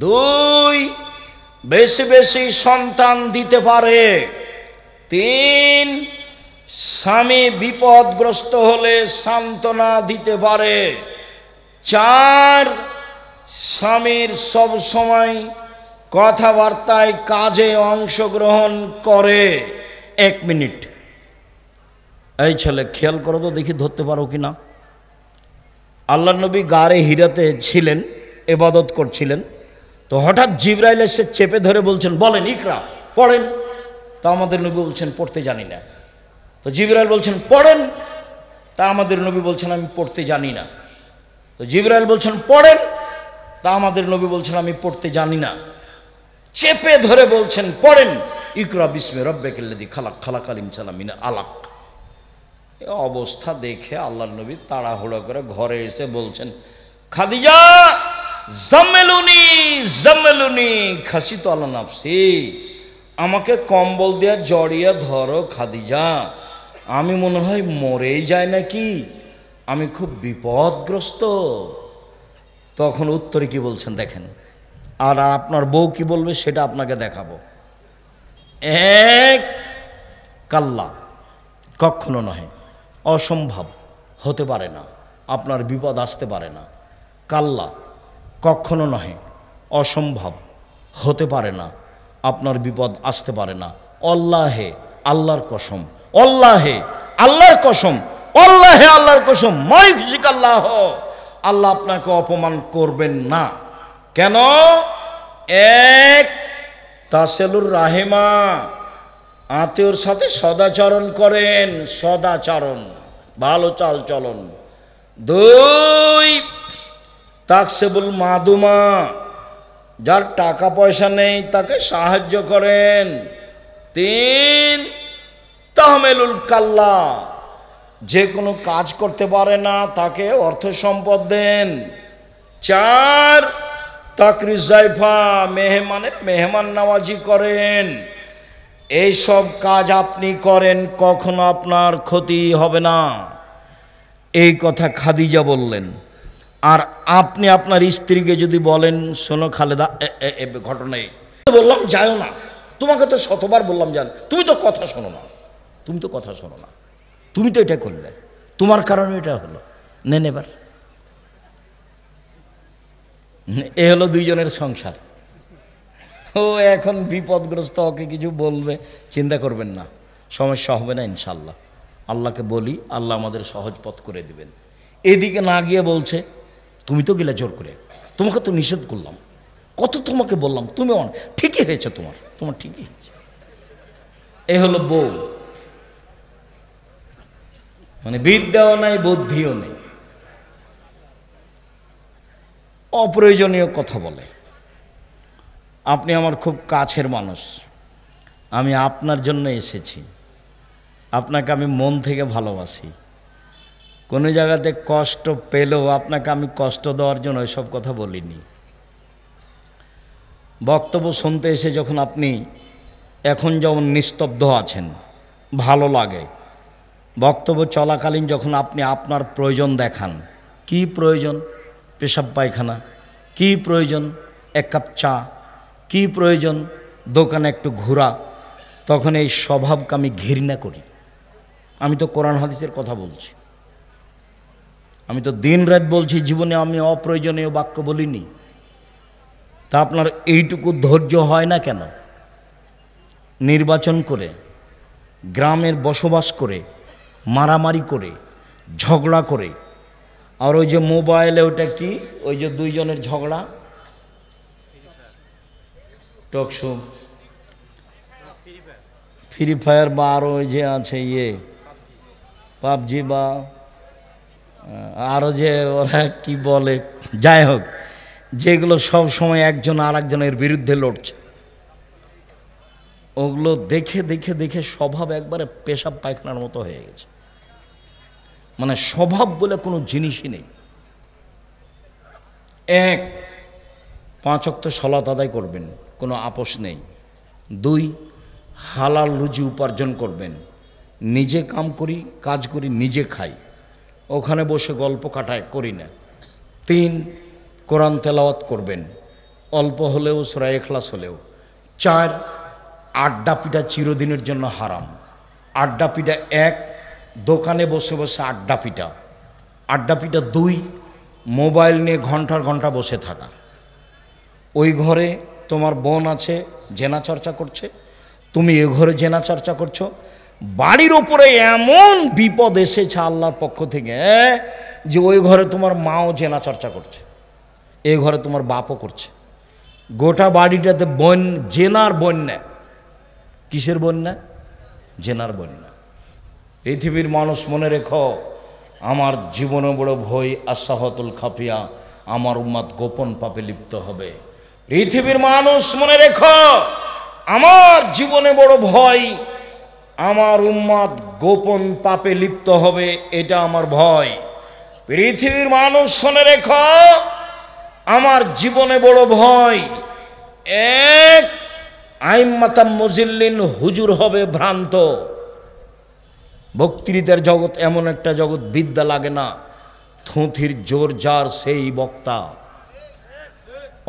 দুই, বেশি বেশি সন্তান দিতে পারে। তিন, স্বামী বিপদগ্রস্ত হলে সান্ত্বনা দিতে পারে। 4, স্বামীর সব সময় কথাবার্তায় কাজে অংশগ্রহণ করে। 1 মিনিট, এই ছেলে খেয়াল করো তো দেখি ধরতে পারো কি না। আল্লাহ নবী গারে হিরাতে ছিলেন, ইবাদত করছিলেন, তো হঠাৎ জিবরাইল এসে চেপে ধরে বলছেন, বলেন ইকরা, পড়েন। তা আমাদের নবী বলছেন পড়তে জানি না। তো জিবরাইল বলছেন পড়েন, তা আমাদের নবী বলছেন আমি পড়তে জানি না। তো জিবরাইল বলছেন পড়েন, তা আমাদের নবী বলছেন আমি পড়তে জানি না। চেপে ধরে বলছেন পড়েন, ইকরা বিস্মি রব্বিকাল্লাযী খালাক, খালাকাল ইনসানা মিন আলাক। এই অবস্থা দেখে আল্লাহর নবী তাড়াহুড়ো করে ঘরে এসে বলছেন, খাদিজা জাম্মেলুনি জাম্মেলুনি খাসিতু আলা নাফসি, আমাকে কম্বল দিয়ে জড়িয়ে ধরো খাদিজা, আমি মনে হয় মরেই যায় নাকি, আমি খুব বিপদগ্রস্ত। তখন উত্তরে কি বলছেন দেখেন, আর আপনার বউ কি বলবে সেটা আপনাকে দেখাবো। 1, কাল্লা, কখনো নহে, অসম্ভব, হতে পারে না, আপনার বিপদ আসতে পারে না। কাল্লা, কখনো নহে, অসম্ভব, হতে পারে না, আপনার বিপদ আসতে পারে না। আল্লাহে, আল্লাহর কসম, আল্লাহে, আল্লাহর কসম, আল্লাহে, আল্লাহর কসম, মাইজিকাল্লাহ, আল্লাহ আপনাকে অপমান করবেন না। কেন? 1, তাসেলুর রাহেমা, আত্মীয়র সাথে সদাচরণ করেন, সদাচরণ, ভালো চাল চলন। 2, তাকসেবুল মাদুমা, যার টাকা পয়সা নেই তাকে সাহায্য করেন। 3, তাহমেলুল কাল্লা, যে কোনো কাজ করতে পারে না তাকে অর্থ সম্পদ দেন। 4, তাকরিজ জাইফা, মেহমানের মেহমান নওয়াজি করেন। এইসব কাজ আপনি করেন, কখনো আপনার ক্ষতি হবে না। এই কথা খাদিজা বললেন। আর আপনি আপনার স্ত্রীকে যদি বলেন, শোনো খালেদা, ঘটনায় বললাম যাও না, তোমাকে তো শতবার বললাম যান, তুমি তো কথা শোনো না, তুমি তো কথা শোনো না, তুমি তো এটা করলে, তোমার কারণে এটা হলো, নেন এবার। এ হলো 2 জনের সংসার। ও এখন বিপদগ্রস্ত, ওকে কিছু বলবে, চিন্তা করবেন না, সমস্যা হবে না ইনশাল্লাহ। আল্লাহকে বলি, আল্লাহ আমাদের সহজ পথ করে দিবেন। এদিকে না গিয়ে বলছে, তুমি তো গেলে জোর করে, তোমাকে তো নিষেধ করলাম, কত তোমাকে বললাম, তুমি ঠিকই হয়েছে, তোমার ঠিকই হয়েছে। এ হলো বউ, মানে বিদ্যাও নাই, বুদ্ধিও নেই, অপ্রয়োজনীয় কথা বলে। আপনি আমার খুব কাছের মানুষ, আমি আপনার জন্য এসেছি, আপনাকে আমি মন থেকে ভালোবাসি, কোনো জায়গাতে কষ্ট পেলেও আপনাকে আমি কষ্ট দেওয়ার জন্য ওইসব কথা বলিনি। বক্তব্য শুনতে এসে যখন আপনি এখন যেমন নিস্তব্ধ আছেন, ভালো লাগে, বক্তব্য চলাকালীন যখন আপনি আপনার প্রয়োজন দেখান, কি প্রয়োজন, পেশাব পায়খানা, কি প্রয়োজন, 1 কাপ চা, কি প্রয়োজন, দোকানে একটু ঘোরা, তখন এই স্বভাবকে আমি ঘৃণা করি। আমি তো কোরআন হাদিসের কথা বলছি, আমি তো দিন রাত বলছি, জীবনে আমি অপ্রয়োজনীয় বাক্য বলিনি। তা আপনার এইটুকু ধৈর্য হয় না কেন? নির্বাচন করে, গ্রামের বসবাস করে, মারামারি করে, ঝগড়া করে, আর ওই যে মোবাইলে ওটা কি, ওই যে 2 জনের ঝগড়া, টকশো, ফ্রি ফায়ার, বা আরও ওই যে আছে পাবজি, বা আরও যে ওরা কি বলে, যাই হোক, যেগুলো সব সময় একজন আর একজনের বিরুদ্ধে লড়ছে, ওগুলো দেখে দেখে দেখে স্বভাব একবারে পেশাব পায়খানার মতো হয়ে গেছে। মানে স্বভাব বলে কোনো জিনিসই নেই। 1, 5 ওয়াক্ত সালাত আদায় করবেন, কোনো আপোষ নেই। 2, হালাল রুজি উপার্জন করবেন, নিজে কাজ করি, নিজে খাই, ওখানে বসে গল্প করি না। 3, কোরআন তেলাওয়াত করবেন, অল্প হলেও, সূরা ইখলাস হলেও। 4, আড্ডা পিটা চিরদিনের জন্য হারাম। আড্ডা পিটা 1, দোকানে বসে বসে আড্ডা পিটা। আড্ডা পিটা 2, মোবাইল নিয়ে ঘন্টার ঘন্টা বসে থাকা। ওই ঘরে তোমার বোন আছে, জেনা চর্চা করছে, তুমি এ ঘরে জেনা চর্চা করছো। বাড়ির ওপরে এমন বিপদ এসেছে আল্লাহর পক্ষ থেকে যে ওই ঘরে তোমার মাও জেনা চর্চা করছে, এ ঘরে তোমার বাপও করছে। গোটা বাড়িটাতে জেনার বন্যা। কিসের বন্যা? জেনার বন্যা। পৃথিবীর মানুষ মনে রেখো, আমার জীবনে বড় ভয় আসাহতুল খাফিয়া, আমার উম্মাত গোপন পাপে লিপ্ত হবে। পৃথিবীর মানুষ মনে রেখো, আমার জীবনে বড় ভয়, আমার উম্মাত গোপন পাপে লিপ্ত হবে, এটা আমার ভয়। পৃথিবীর মানুষ শুনে রেখো, আমার জীবনে বড় ভয়, এক আইম্মাতাম মুজিল্লিন, হুজুর হবে ভ্রান্ত। বক্তৃতার জগৎ এমন একটা জগৎ, বিদ্যা লাগে না, থুঁথির জোর যার সেই বক্তা।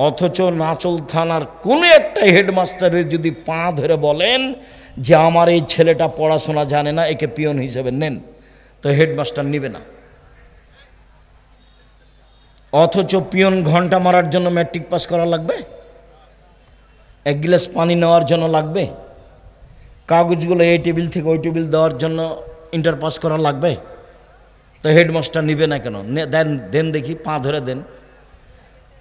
অথচ নাচল থানার কোনো একটা হেডমাস্টারের যদি পা ধরে বলেন যে আমার এই ছেলেটা পড়াশোনা জানে না, একে পিয়ন হিসেবে নেন, তো হেডমাস্টার নিবে না। অথচ পিয়ন ঘন্টা মারার জন্য ম্যাট্রিক পাস করা লাগবে, 1 গ্লাস পানি নেওয়ার জন্য লাগবে, কাগজগুলো এই টেবিল থেকে ওই টেবিল দেওয়ার জন্য ইন্টার পাস করা লাগবে, তো হেডমাস্টার নিবে না কেন? দেন দেন দেখি, পা ধরে দেন।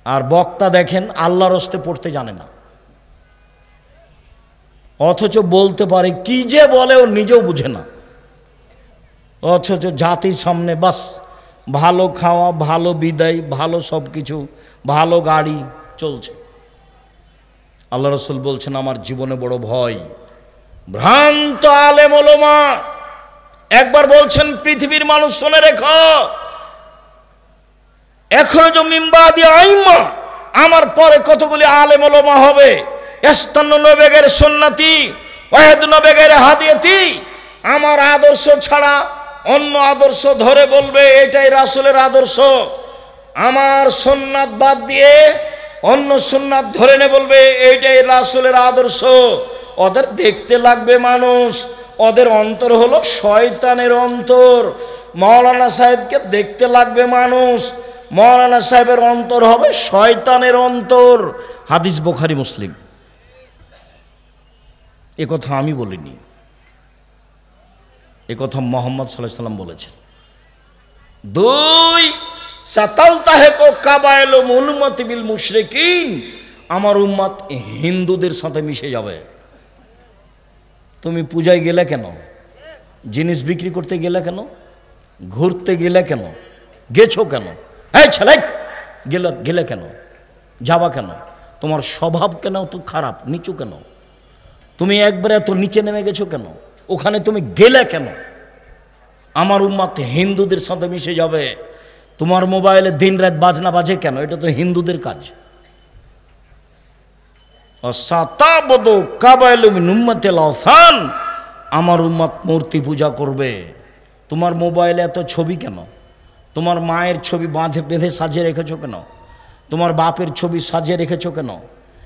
আর বক্তা দেখেন আল্লাহর হস্তে পড়তে জানে না, অথচ বলতে পারে, কি যে বলে ও নিজেও বুঝে না। অথচ জাতির সামনে বাস ভালো খাওয়া, ভালো বিদায়, ভালো সব কিছু, ভালো গাড়ি চলছে। আল্লাহ রসুল বলছেন, আমার জীবনে বড় ভয় ভ্রান্ত আলেম ওলামা। একবার বলছেন, পৃথিবীর মানুষ শুনে রেখো, এখনো যে মিম্বাদি আইম্মা, আমার পরে কতগুলি আলেম ওলামা হবে, ইস্তান্নু নবেগের সুন্নতি ওয়াহিদ নবেগের হাদিয়াতি, আমার আদর্শ ছাড়া অন্য আদর্শ ধরে বলবে এটাই রাসূলের আদর্শ, আমার সুন্নাত বাদ দিয়ে অন্য সুন্নাত ধরে নে বলবে এইটাই রাসূলের আদর্শ। ওদের দেখতে লাগবে মানুষ, ওদের অন্তর হলো শয়তানের অন্তর। মাওলানা সাহেবকে দেখতে লাগবে মানুষ, মাওলানা সাহেবের অন্তর হবে শয়তানের অন্তর। হাদিস বুখারী মুসলিম। এ কথা আমি বলিনি, এ কথা মুহাম্মদ সাল্লাল্লাহু আলাইহি সাল্লাম বলেছেন। 2 সাতালতাহেকু কাবায়েলু মুলমাতি বিল মুশরিকিন, আমার উম্মত হিন্দুদের সাথে মিশে যাবে। তুমি পূজায় গেলে কেন? জিনিস বিক্রি করতে গেলে কেন? ঘুরতে গেলে কেন? গেছো কেন? এই ছেলে গেলে কেন? যাবা কেন? তোমার স্বভাব কেন তো খারাপ, নিচু কেন? তুমি একবারে এত নিচে নেমে গেছো কেন? ওখানে তুমি গেলে কেন? আমার উম্মত হিন্দুদের সাথে মিশে যাবে। তোমার মোবাইলে দিন রাত বাজনা বাজে কেন? এটা তো হিন্দুদের কাজ। আমার উম্মত মূর্তি পূজা করবে। তোমার মোবাইলে এত ছবি কেন? তোমার মায়ের ছবি বেঁধে সাজিয়ে রেখেছো কেন? তোমার বাপের ছবি সাজিয়ে রেখেছো কেন?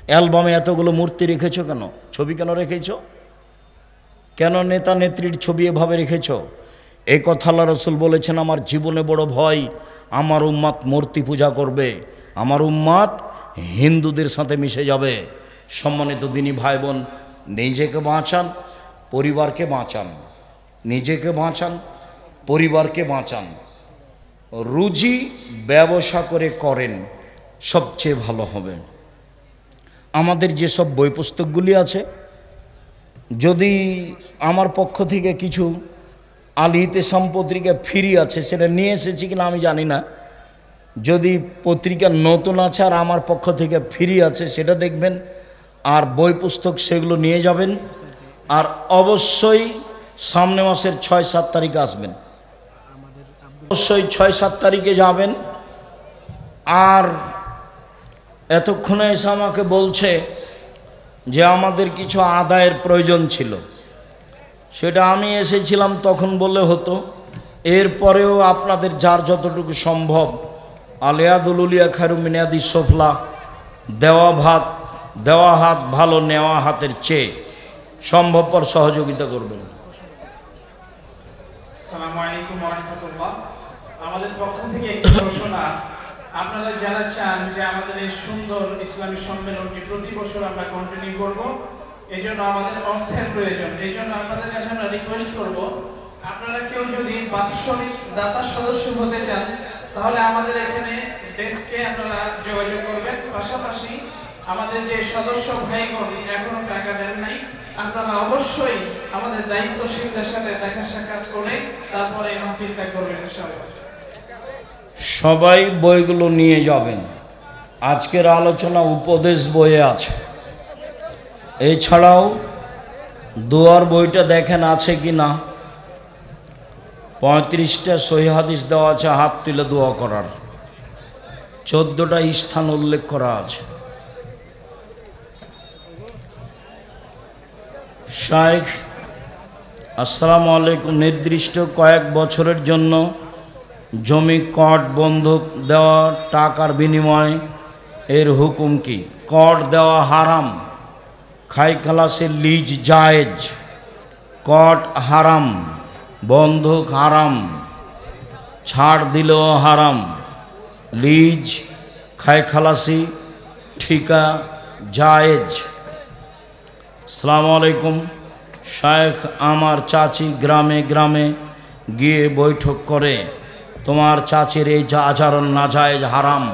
অ্যালবামে এতগুলো মূর্তি রেখেছো কেন? ছবি কেন রেখেছো? কেন নেতা নেত্রীর ছবি এভাবে রেখেছো? এই কথা আল্লাহ রসুল বলেছেন, আমার জীবনে বড় ভয়, আমার উম্মাত মূর্তি পূজা করবে, আমার উম্মাত হিন্দুদের সাথে মিশে যাবে। সম্মানিত দিনী ভাই বোন, নিজেকে বাঁচান, পরিবারকে বাঁচান, নিজেকে বাঁচান, পরিবারকে বাঁচান। রুজি ব্যবসা করে করেন, সবচেয়ে ভালো হবে। আমাদের যেসব বই পুস্তকগুলি আছে, যদি আমার পক্ষ থেকে কিছু আল ইতিসাম পত্রিকা ফ্রি আছে, সেটা নিয়ে এসেছি কিনা আমি জানি না। যদি পত্রিকা নতুন আছে আর আমার পক্ষ থেকে ফ্রি আছে, সেটা দেখবেন। আর বই পুস্তক সেগুলো নিয়ে যাবেন। আর অবশ্যই সামনে মাসের 6-7 তারিখে আসবেন, অবশ্যই 6-7 তারিখে যাবেন। আর এতক্ষণে এসে আমাকে বলছে যে আমাদের কিছু আদায়ের প্রয়োজন ছিল, সেটা আমি এসেছিলাম তখন বললে হতো। এরপরেও আপনাদের যার যতটুকু সম্ভব, আলিয়াদুল উলিয়া খায়রু মিন ইয়াদিস সুফলা, দেওয়া হাত ভালো নেওয়া হাতের চেয়ে, সম্ভবপর সহযোগিতা করবেন। আসসালামু আলাইকুম ওয়া রাহমাতুল্লাহ। আমাদের পক্ষ থেকে একটি ঘোষণা, আপনারা যারা চান যে আমাদের এই সুন্দর ইসলামী সম্মেলনটি প্রতি বছর আমরা কন্টিনিউ করব, এই জন্য আমাদের অর্থের প্রয়োজন। এই জন্য আপনাদের কাছে আমরা রিকোয়েস্ট করব, আপনারা কেউ যদি বাৎসরিক দাতা সদস্য হতে চান তাহলে আমাদের এখানে ডেস্কে আপনারা যোগাযোগ করবেন। পাশাপাশি আমাদের যে সদস্য ভাইগণ এখনো টাকা দেন নাই, আপনারা অবশ্যই আমাদের দায়িত্বশীলদের সাথে দেখা সাক্ষাৎ করে তারপরে এই মাহফিলটা করবেন ইনশাআল্লাহ। সবাই বইগুলো নিয়ে যাবেন। আজকের আলোচনা উপদেশ বইয়ে আছে। এছাড়াও দোয়ার বইটা দেখেন আছে কি না। 35টা সহিহ হাদিস দেওয়া আছে হাত তুলে দোয়া করার, 14টা স্থান উল্লেখ করা আছে। শাইখ আসসালামু আলাইকুম, নির্দিষ্ট কয়েক বছরের জন্য জমি কট বন্ধক দেওয়া টাকার বিনিময়ে এর হুকুম কি? কট দেওয়া হারাম, খাই খালাসের লিজ জায়েজ, কট হারাম, বন্ধক হারাম, ছাড় দিলেও হারাম, লিজ খাই খালাসি ঠিকা জায়েজ। আসসালামু আলাইকুম শায়েখ, আমার চাচি গ্রামে গ্রামে গিয়ে বৈঠক করে, তোমার চাচির এই আচরণ নাজায়েজ হারাম।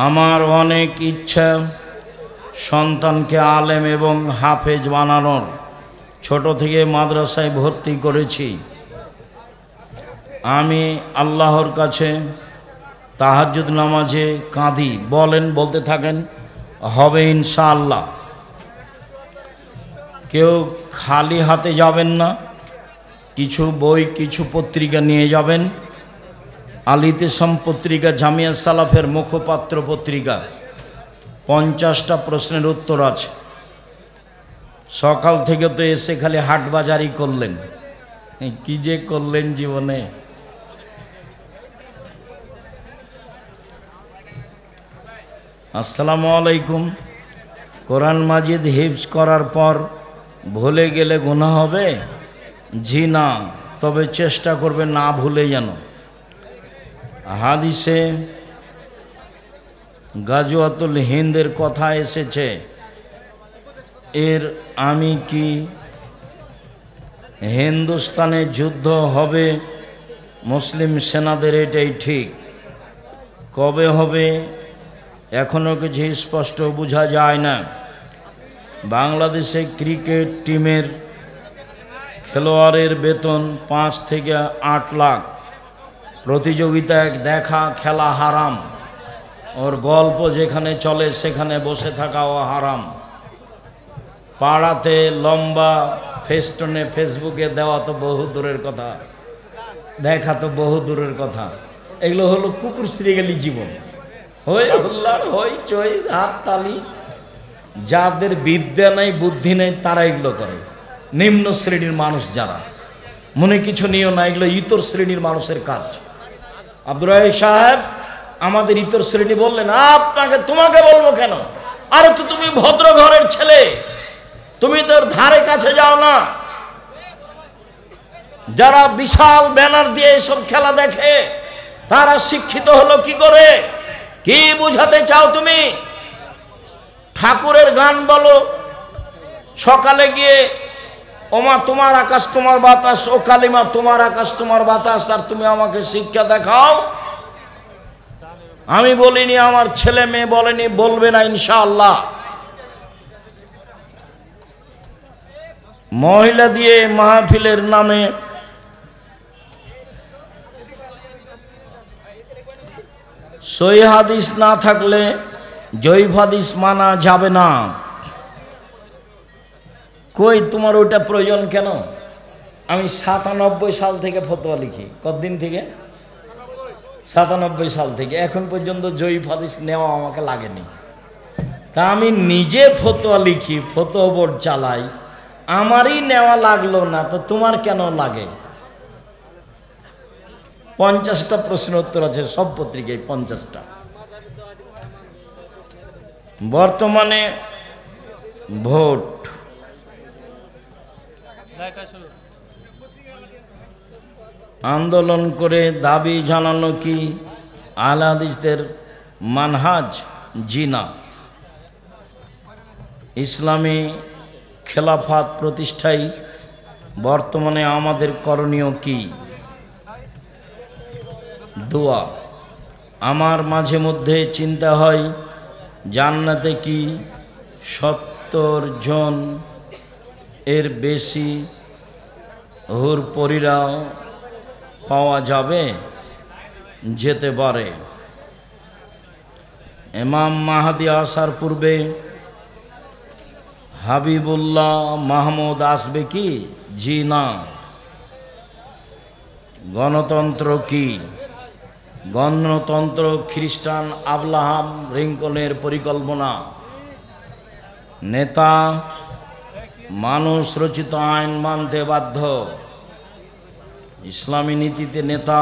আমার অনেক ইচ্ছা সন্তানকে আলেম এবং হাফেজ বানানোর, ছোট থেকে মাদ্রাসায় ভর্তি করেছি। আমি আল্লাহর কাছে তাহাজ্জুদ নামাজে কাঁদি। বলেন, বলতে থাকেন, হবে ইনশাআল্লাহ। কেউ খালি হাতে যাবেন না, কিছু বই কিছু পত্রিকা নিয়ে যাবেন। আলিতেসাম পত্রিকা জামিয়া সালাফের মুখপাত্র পত্রিকা, 50টা প্রশ্নের উত্তর আছে। সকাল থেকে তো এসে খালি হাটবাজারি করলেন, কি যে করলেন জীবনে। আসসালামু আলাইকুম, কোরআন মাজিদ হিফজ করার পর ভুলে গেলে গুনাহ হবে? জি না, তবে চেষ্টা করবে না ভুলে যেন। হাদিসে গাজওয়াতুল হিন্দের কথা এসেছে, এর আমি কি হিন্দুস্তানে যুদ্ধ হবে মুসলিম সেনাদের, এটাই ঠিক। কবে হবে এখনও কিছু স্পষ্ট বোঝা যায় না। বাংলাদেশে ক্রিকেট টিমের খেলোয়াড়ের বেতন 5 থেকে 8 লাখ। প্রতিযোগিতায় দেখা খেলা হারাম। ওর গল্প যেখানে চলে সেখানে বসে থাকাও হারাম। পাড়াতে লম্বা ফেস্টনে ফেসবুকে দেওয়া তো বহু দূরের কথা, দেখা তো বহু দূরের কথা। এগুলো হলো কুকুর শ্রীগালি জীবন। হই হুল্লাড়, হই চই, হাত তালি। যাদের বিদ্যা নেই বুদ্ধি নেই তারা এগুলো করে। নিম্ন শ্রেণীর মানুষ যারা, মনে কিছু নিও না, এগুলো ইতর শ্রেণীর মানুষের কাজ। আব্দুর রাহিক সাহেব আমাদের ইতর শ্রেণী বললেন, তোমাকে বলবো কেন? আরে তো তুমি ভদ্র ঘরের ছেলে, তুমি তোর ধারে কাছে যাও না। যারা বিশাল ব্যানার দিয়ে এসব খেলা দেখে তারা শিক্ষিত হলো কি করে? কি বুঝাতে চাও তুমি? ঠাকুরের গান বলো, সকালে গিয়ে ওমা তোমার আকাশ তোমার বাতাস, ও কালিমা তোমার আকাশ তোমার বাতাস, আর তুমি আমাকে শিক্ষা দেখাও। আমি বলিনি, আমার ছেলে মেয়ে বলেনি, বলবে না ইনশাআল্লাহ। মহিলা দিয়ে মাহফিলের নামে সহিহ হাদিস না থাকলে জয়ীফ হাদিস মানা যাবে না। কই তোমার ওইটা প্রয়োজন কেন? আমি 97 সাল থেকে ফতোয়া লিখি। কতদিন থেকে? 97 সাল থেকে এখন পর্যন্ত জয়ীফ হাদিস নেওয়া আমাকে লাগেনি। তা আমি নিজে ফতোয়া লিখি, ফতোয়া বোর্ড চালাই, আমারই নেওয়া লাগলো না, তো তোমার কেন লাগে? 50টা প্রশ্নের উত্তর আছে সব পত্রিকায়, 50টা। বর্তমানে ভোট আন্দোলন করে দাবি জানানো কি আহলে হাদিসদের মানহাজ? জি না। ইসলামী খেলাফত প্রতিষ্ঠায় বর্তমানে আমাদের করণীয় কি? দোয়া। আমার মাঝে মধ্যে চিন্তা হয় জান্নাতে কি 70 জন এর বেশি হুর পরীরা পাওয়া যাবে? যেতে পারে। ইমাম মাহদী আসার পূর্বে হাবিবুল্লাহ মাহমুদ আসবে কি? জি না। গণতন্ত্র কি? গণতন্ত্র খ্রিস্টান আব্রাহাম লিঙ্কনের পরিকল্পনা। নেতা মানুষ রচিত আইন মানতে বাধ্য। ইসলামী নীতিতে নেতা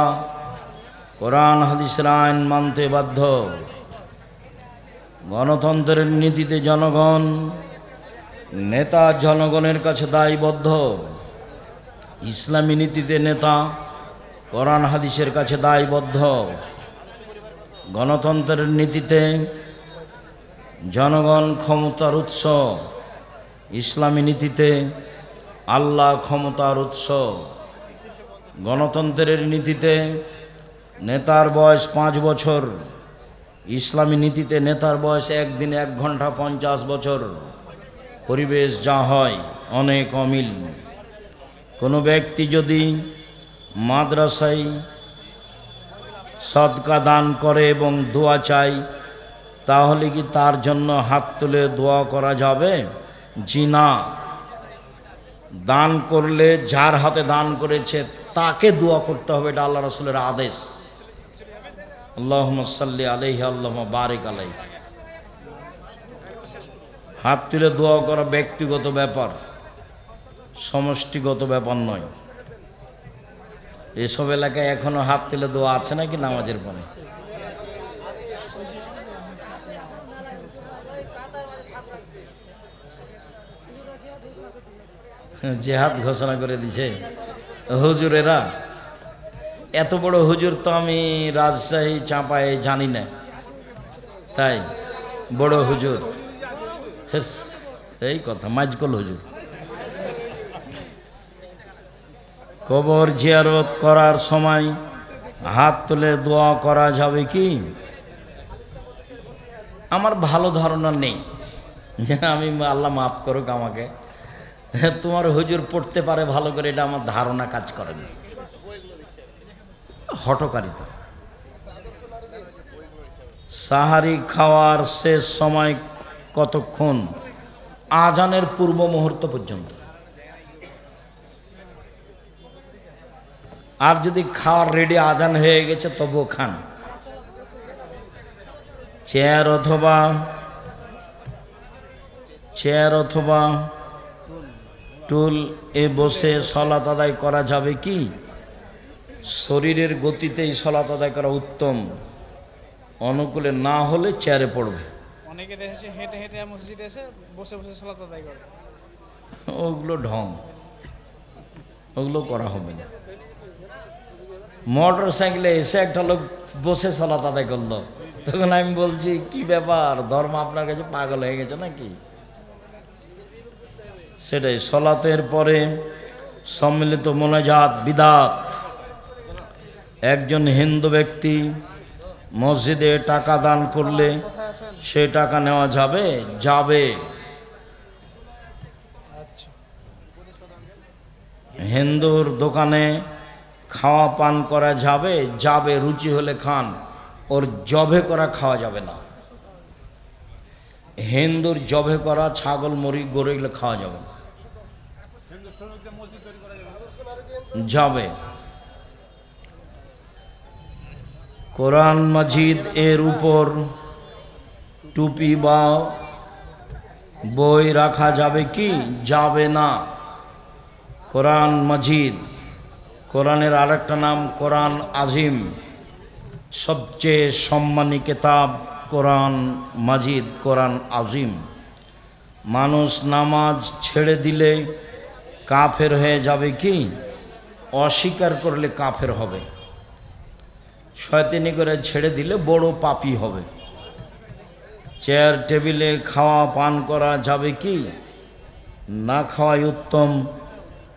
কোরআন হাদিসের আইন মানতে বাধ্য। গণতন্ত্রের নীতিতে জনগণ, নেতা জনগণের কাছে দায়বদ্ধ। ইসলামী নীতিতে নেতা কোরআন হাদিসের কাছে দায়বদ্ধ। গণতন্ত্রের নীতিতে জনগণ ক্ষমতার উৎস। ইসলামী নীতিতে আল্লাহ ক্ষমতার উৎস। গণতন্ত্রের নীতিতে নেতার বয়স 5 বছর। ইসলামী নীতিতে নেতার বয়স 1 দিন 1 ঘন্টা 50 বছর। পরিবেশ যা হয় অনেক অমিল। কোনো ব্যক্তি যদি মাদ্রাসায় সদকা দান করে এবং দোয়া চায়, তাহলে কি তার জন্য হাত তুলে দোয়া করা যাবে? জি না। দান করলে যার হাতে দান করেছে তাকে দোয়া করতে হবে, এটা আল্লাহ রাসূলের আদেশ। আল্লাহুম্মা সাল্লি আলাইহি আল্লাহুম্মা বারিক আলাইহি। হাত তুলে দোয়া করা ব্যক্তিগত ব্যাপার, সমষ্টিগত ব্যাপার নয়। এসব এলাকায় এখনো হাত তুলে দোয়া আছে নাকি নামাজের পরে? জিহাদ ঘোষণা করে দিছে হুজুরেরা। এত বড় হুজুর তো আমি রাজশাহী চাঁপায় জানি না। তাই বড় হুজুর, এই কথা মাইজকল হুজুর। কবর জিয়ারত করার সময় হাত তুলে দোয়া করা যাবে কি? আমার ভালো ধারণা নেই। আমি আল্লাহ মাফ করুক আমাকে, তোমার হুজুর পড়তে পারে ভালো করে, এটা আমার ধারণা কাজ করে না। হঠকারিতা। সাহারি খাওয়ার শেষ সময় কতক্ষণ? আজানের পূর্ব মুহূর্ত পর্যন্ত। আর যদি খাওয়ার রেডি আজান হয়ে গেছে তবুও খান। চেয়ার অথবা টুল এ বসে সালাত আদায় করা যাবে কি? শরীরের গতিতেই সালাত আদায় করা উত্তম। অনুকূলে না হলে চেয়ারে পড়বে। অনেকে দেখেছে হেঁটে হেঁটে মসজিদে এসে বসে বসে সালাত আদায় করে। ওগুলো ঢং, ওগুলো করা হবে না। মোটর সাইকেলে এসে একটা লোক বসে সালাত আদায় করলো, তখন আমি বলছি কি ব্যাপার, ধর্ম আপনার কাছে পাগল হয়ে গেছে নাকি? সেটাই। সালাতের পরে সম্মিলিত মোনাজাত বিদাত। একজন হিন্দু ব্যক্তি মসজিদে টাকা দান করলে সে টাকা নেওয়া যাবে? যাবে। হিন্দুর দোকানে খাওয়া পান করা যাবে? যাবে। রুচি হলে খান, ওর জবে করা খাওয়া যাবে না। হিন্দুর জবে করা ছাগল, মুরগি, গরু এগুলো খাওয়া যাবে না। যাবে। কোরআন মাজিদ এর উপর টুপি বা বই রাখা যাবে কি? যাবে না। কোরআন মাজিদ, কোরআনের আরেকটা নাম কোরআন আজিম। সবচেয়ে সম্মানী কিতাব কোরআন মাজিদ, কোরআন আজিম। মানুষ নামাজ ছেড়ে দিলে কাফের হয়ে যাবে কি? অস্বীকার করলে কাফের হবে, শয়তানি করে ছেড়ে দিলে বড় পাপী হবে। চেয়ার টেবিলে খাওয়া পান করা যাবে কি? না খাওয়াই উত্তম।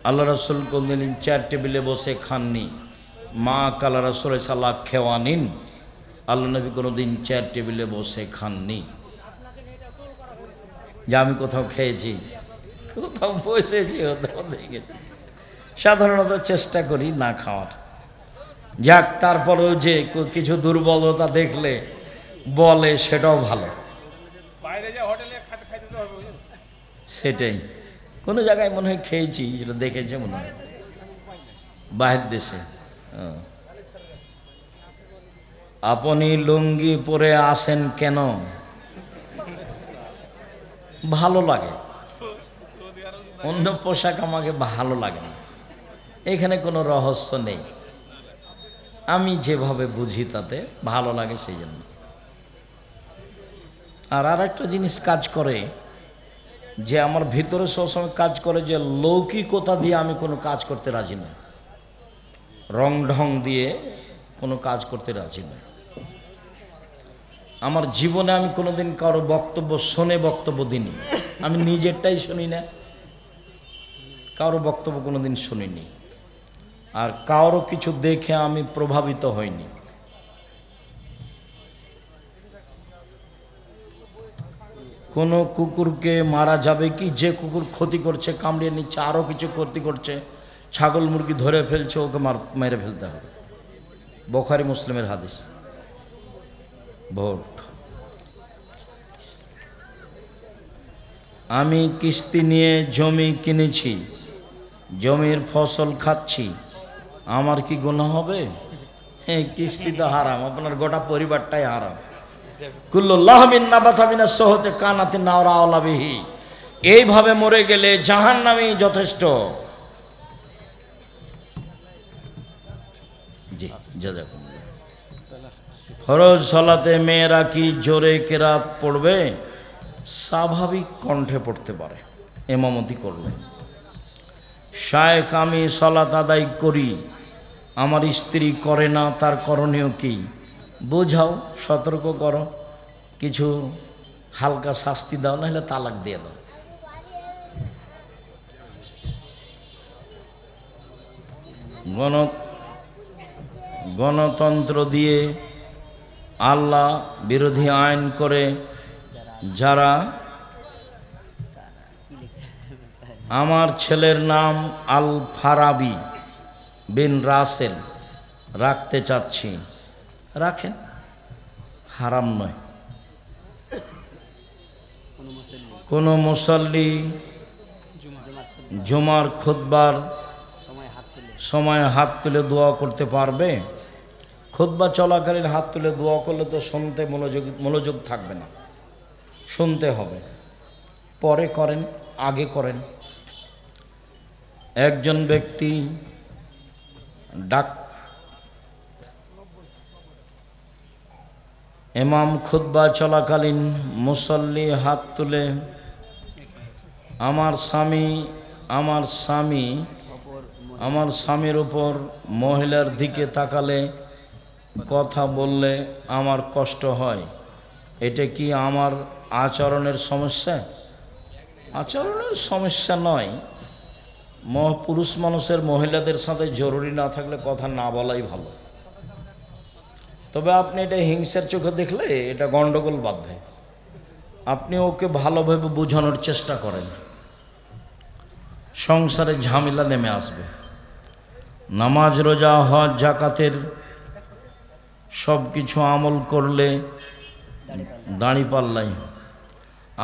আল্লাহ রাসূল কোনদিন চেয়ার টেবিলে বসে খাননি। মা কালা রাসূল সাল্লাহ খেওয়া নিন, আল্লাহ নবী কোনোদিন চেয়ার টেবিলে বসে খাননি। যে আমি কোথাও খেয়েছি, কোথাও বসেছি, কোথাও দেখেছি, সাধারণত চেষ্টা করি না খাওয়ার। যাক, তারপরেও যে কিছু দুর্বলতা দেখলে বলে সেটাও ভালো। সেটাই কোনো জায়গায় মনে হয় খেয়েছি, যেটা দেখেছে মনে হয় বাহির দেশে। আপনি লুঙ্গি পরে আসেন কেন? ভালো লাগে। অন্য পোশাক আমাকে ভালো লাগে না। এখানে কোনো রহস্য নেই, আমি যেভাবে বুঝি তাতে ভালো লাগে, সেই জন্য। আর একটা জিনিস কাজ করে, যে আমার ভিতরে সবসময় কাজ করে, যে লৌকিকতা দিয়ে আমি কোনো কাজ করতে রাজি নই, রং ঢং দিয়ে কোনো কাজ করতে রাজি নই। আমার জীবনে আমি কোনোদিন কারো বক্তব্য শুনে বক্তব্য দিইনি, আমি নিজেরটাই শুনি না, কারো বক্তব্য কোনোদিন শুনিনি, আর কারো কিছু দেখে আমি প্রভাবিত হইনি। কোনো কুকুরকে মারা যাবে কি? যে কুকুর ক্ষতি করছে, কামড়িয়ে নিচ্ছে, আরও কিছু ক্ষতি করছে, ছাগল মুরগি ধরে ফেলছে, ওকে মেরে ফেলতে হবে। বুখারী মুসলিমের হাদিস। ভোট আমি কিস্তি নিয়ে জমি কিনেছি, জমির ফসল খাচ্ছি, আমার কি গুনাহ হবে? হ্যাঁ, কিস্তি তো হারাম, আপনার গোটা পরিবারটাই হারাম। এইভাবে মরে গেলে জাহান্নামী যথেষ্ট। জি, জাযাকুমুল্লাহ। ফরজ সালাতে মেয়েরা কি জোরে কেরাত পড়বে? স্বাভাবিক কণ্ঠে পড়তে পারে, ইমামতি করলে। শায়েখ, আমি সালাত আদায় করি, আমার স্ত্রী করে না, তার করণীয় কি? বোঝাও, সতর্ক করো, কিছু হালকা শাস্তি দাও, নাহলে তালাক দিয়ে দাও। গণতন্ত্র দিয়ে আল্লাহ বিরোধী আইন করে যারা, আমার ছেলের নাম আল ফারাবি বিন রাসেল রাখতে চাচ্ছি, রাখেন, হারাম নয়। কোনো মুসল্লি জুমার খুতবার সময় হাত তুলে দোয়া করতে পারবে? খুতবা চলাকালীন হাত তুলে দোয়া করলে তো শুনতে মনোযোগ থাকবে না, শুনতে হবে। পরে করেন, আগে করেন। একজন ব্যক্তি ইমাম খুতবা চলাকালীন মুসল্লি হাত তুলে, আমার স্বামীর উপর মহিলার দিকে তাকালে, কথা বললে আমার কষ্ট হয়, এটা কি আমার আচরণের সমস্যা? আচরণের সমস্যা নয়। পুরুষ মানুষের মহিলাদের সাথে জরুরি না থাকলে কথা না বলাই ভালো। তবে আপনি এটা হিংসার চোখে দেখলে এটা গন্ডগোল বাঁধবে। আপনি ওকে ভালোভাবে বোঝানোর চেষ্টা করেন, সংসারে ঝামেলা নেমে আসবে। নামাজ, রোজা, হজ, জাকাতের সব কিছু আমল করলে দাঁড়িপাল্লাই।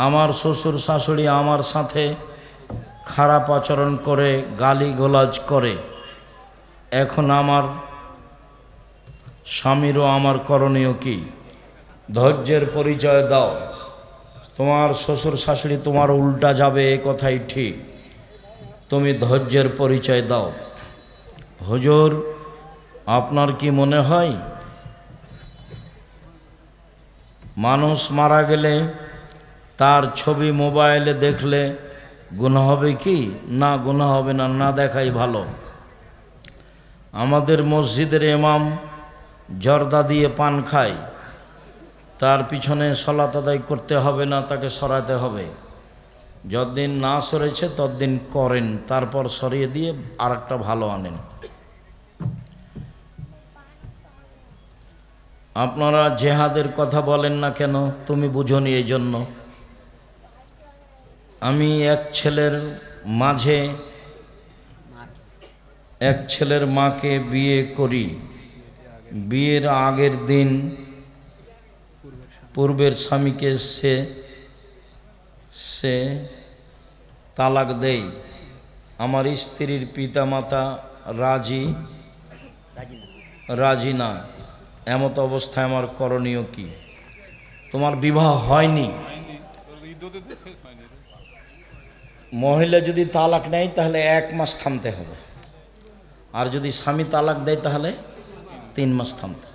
আমার শ্বশুর শাশুড়ি আমার সাথে খারাপ আচরণ করে, গালিগালাজ করে, এখন আমার স্বামীরও আমার করণীয় কি? ধৈর্যের পরিচয় দাও। তোমার শ্বশুর শাশুড়ি তোমার উল্টা যাবে, এ কথাই ঠিক, তুমি ধৈর্যের পরিচয় দাও। হুজুর, আপনার কি মনে হয় মানুষ মারা গেলে তার ছবি মোবাইলে দেখলে গুনাহ হবে কি? না, গুনাহ হবে না, না দেখাই ভালো। আমাদের মসজিদের ইমাম জর্দা দিয়ে পান খায়, তার পিছনে সালাত আদায় করতে হবে না, তাকে সরাতে হবে। যতদিন না সরেছে ততদিন করেন, তারপর সরিয়ে দিয়ে আরেকটা ভালো আনেন। আপনারা জেহাদের কথা বলেন না কেন? তুমি বুঝোনি এই জন্য। আমি এক ছেলের মাকে বিয়ে করি, বিয়ের আগের দিন পূর্বের স্বামীকে সে তালাক দেয়। আমার স্ত্রীর পিতামাতা রাজি না, এমত অবস্থায় আমার করণীয় কি? তোমার বিবাহ হয়নি, মহিলা যদি তালাক নেয় তাহলে 1 মাস থামতে হবে, আর যদি স্বামী তালাক দেয় তাহলে 3 মাস থামতে।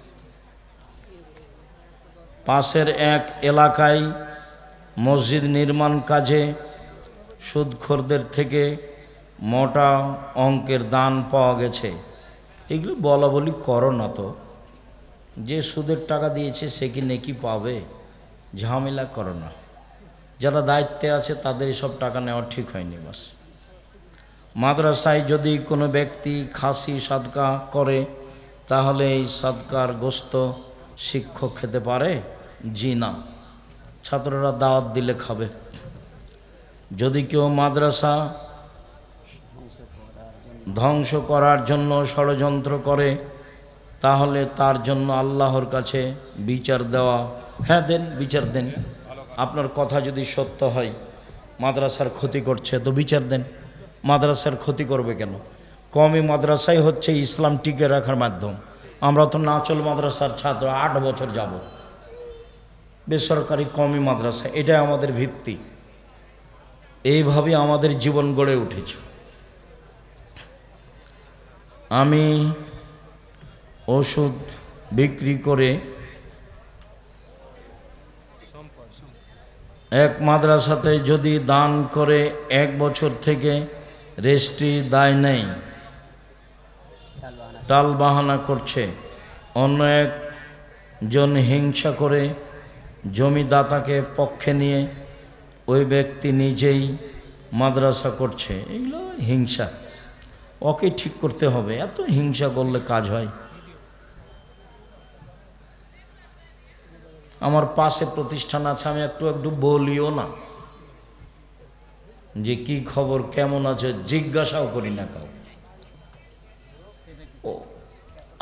পাশের এক এলাকায় মসজিদ নির্মাণ কাজে সুদখোরদের থেকে মোটা অঙ্কের দান পাওয়া গেছে। এগুলো বলা বলি করো না তো, যে সুদের টাকা দিয়েছে সে কি নেকি পাবে? ঝামেলা করো না। যারা দায়িত্বে আছে তাদের সব টাকা নেওয়া ঠিক হয়নি। বাস, মাদ্রাসায় যদি কোনো ব্যক্তি খাসি সাদকা করে তাহলে এই সাদকার গোস্ত শিক্ষক খেতে পারে? জি না, ছাত্ররা দাওয়াত দিলে খাবে। যদি কেউ মাদ্রাসা ধ্বংস করার জন্য ষড়যন্ত্র করে তাহলে তার জন্য আল্লাহর কাছে বিচার দেওয়া। হ্যাঁ দেন, বিচার দেন। আপনার কথা যদি সত্য হয় মাদ্রাসার ক্ষতি করছে তো বিচার দেন। মাদ্রাসার ক্ষতি করবে কেন? কওমি মাদ্রাসাই হচ্ছে ইসলাম টিকে রাখার মাধ্যম। আমরা তো নাচল মাদ্রাসার ছাত্র, 8 বছর যাব বেসরকারি কওমি মাদ্রাসা, এটাই আমাদের ভিত্তি। এইভাবে আমাদের জীবন গড়ে উঠেছে। আমি ওষুধ বিক্রি করে এক মাদ্রাসাতে যদি দান করে 1 বছর থেকে রেজিস্ট্রি দায় নেই, টাল বাহানা করছে, অন্য একজন হিংসা করে জমিদাতাকে পক্ষে নিয়ে ওই ব্যক্তি নিজেই মাদ্রাসা করছে, এগুলো হিংসা। ওকে ঠিক করতে হবে, এত হিংসা করলে কাজ হয়? আমার পাশে প্রতিষ্ঠান আছে, আমি একটু বলিও না যে কি খবর, কেমন আছে, জিজ্ঞাসাও করি না কাউ। ও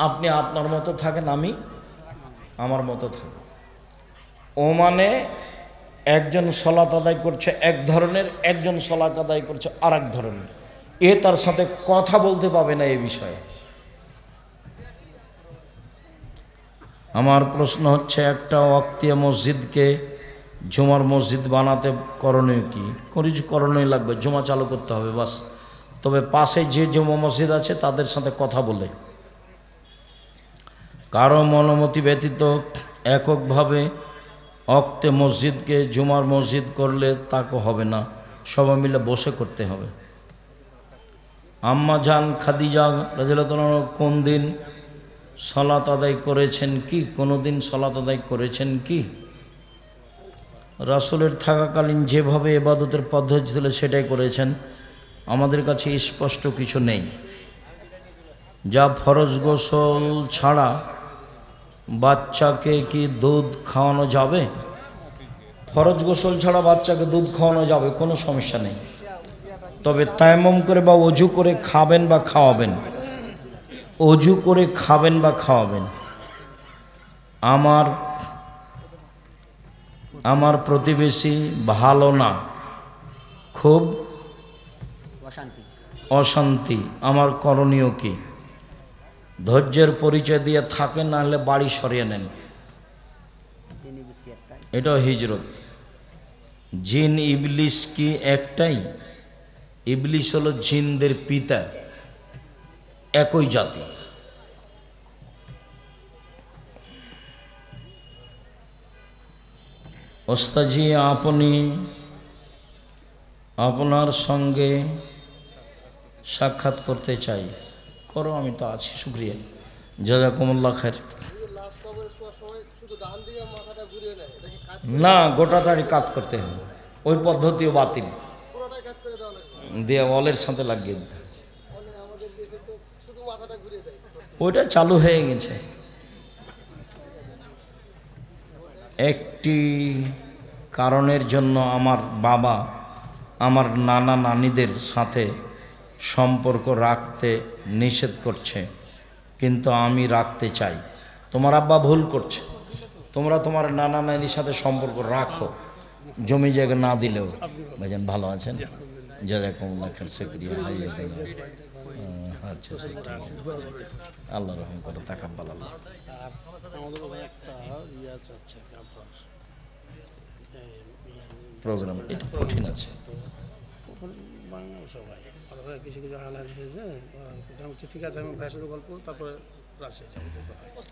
আপনি আপনার মতো থাকেন, আমি আমার মতো থাকি। ও মানে একজন সালাত আদায় করছে এক ধরনের, একজন সালাত আদায় করছে আর এক ধরনের, এ তার সাথে কথা বলতে পাবে না এই বিষয়ে। আমার প্রশ্ন হচ্ছে, একটা ওয়াক্তিয়া মসজিদকে জুমার মসজিদ বানাতে করণীয় কি? করণীয় লাগবে, জুমা চালু করতে হবে বাস। তবে পাশে যে জুমা মসজিদ আছে তাদের সাথে কথা বলে, কারো অনুমতি ব্যতীত এককভাবে ওয়াক্তে মসজিদকে জুমার মসজিদ করলে তাকে হবে না, সবাই মিলে বসে করতে হবে। আম্মা জান খাদিজা রাদিয়াল্লাহু আনহা কোন দিন সালাত আদায় করেছেন কি? কোনো দিন সালাত আদায় করেছেন কি? রাসূলের থাকাকালীন যেভাবে ইবাদতের পদ্ধতি ছিল সেটাই করেছেন। আমাদের কাছে স্পষ্ট কিছু নেই। যা ফরজ গোসল ছাড়া বাচ্চাকে কি দুধ খাওয়ানো যাবে? ফরজ গোসল ছাড়া বাচ্চাকে দুধ খাওয়ানো যাবে, কোনো সমস্যা নেই। তবে তায়াম্মুম করে বা ওযু করে খাবেন বা খাওয়াবেন, ওযু করে খাবেন বা খাওয়াবেন। আমার প্রতিবেশী ভালো না, খুব অশান্তি, আমার করণীয় কি? ধৈর্যের পরিচয় দিয়ে থাকেন, না হলে বাড়ি সরিয়ে নেন। এটাও হিজরত। জিন ইবলিস কি একটাই? ইবলিস হলো জিনদের পিতা, একই জাতি। ওস্তাজি আপনি আপনার সঙ্গে সাক্ষাৎ করতে চাই। করো, আমি তো আছি, শুক্রিয়া, জাজাকুমুল্লাহ খায়ের। না, গোটা দাড়ি কাত করতে হবে, ওই পদ্ধতিও বাতিল, দিয়ে ওয়ালের সাথে লাগিয়ে দিতে। ওইটা চালু হয়ে গেছে। একটি কারণের জন্য আমার বাবা আমার নানা নানিদের সাথে সম্পর্ক রাখতে নিষেধ করছে, কিন্তু আমি রাখতে চাই। তোমার আব্বা ভুল করছে, তোমরা তোমার নানা নানির সাথে সম্পর্ক রাখো, জমি জায়গা না দিলেও। ভাইজান ভালো আছেন? জাজাকুমুল্লাহ খায়ের, শুকরিয়া। আচ্ছা, আল্লাহ রহম করো, তাকাব্বাল আল্লাহ। প্রোগ্রাম এটা কঠিন আছে।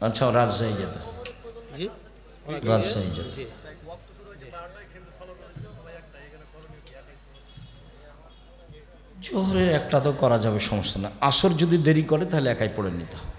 আচ্ছা, রাজশাহী যেতে, রাজশাহী যেতে। জোহরের একটা তো করা যাবে, সমস্যা না। আসর যদি দেরি করে তাহলে একাই পড়ে নিতে হবে।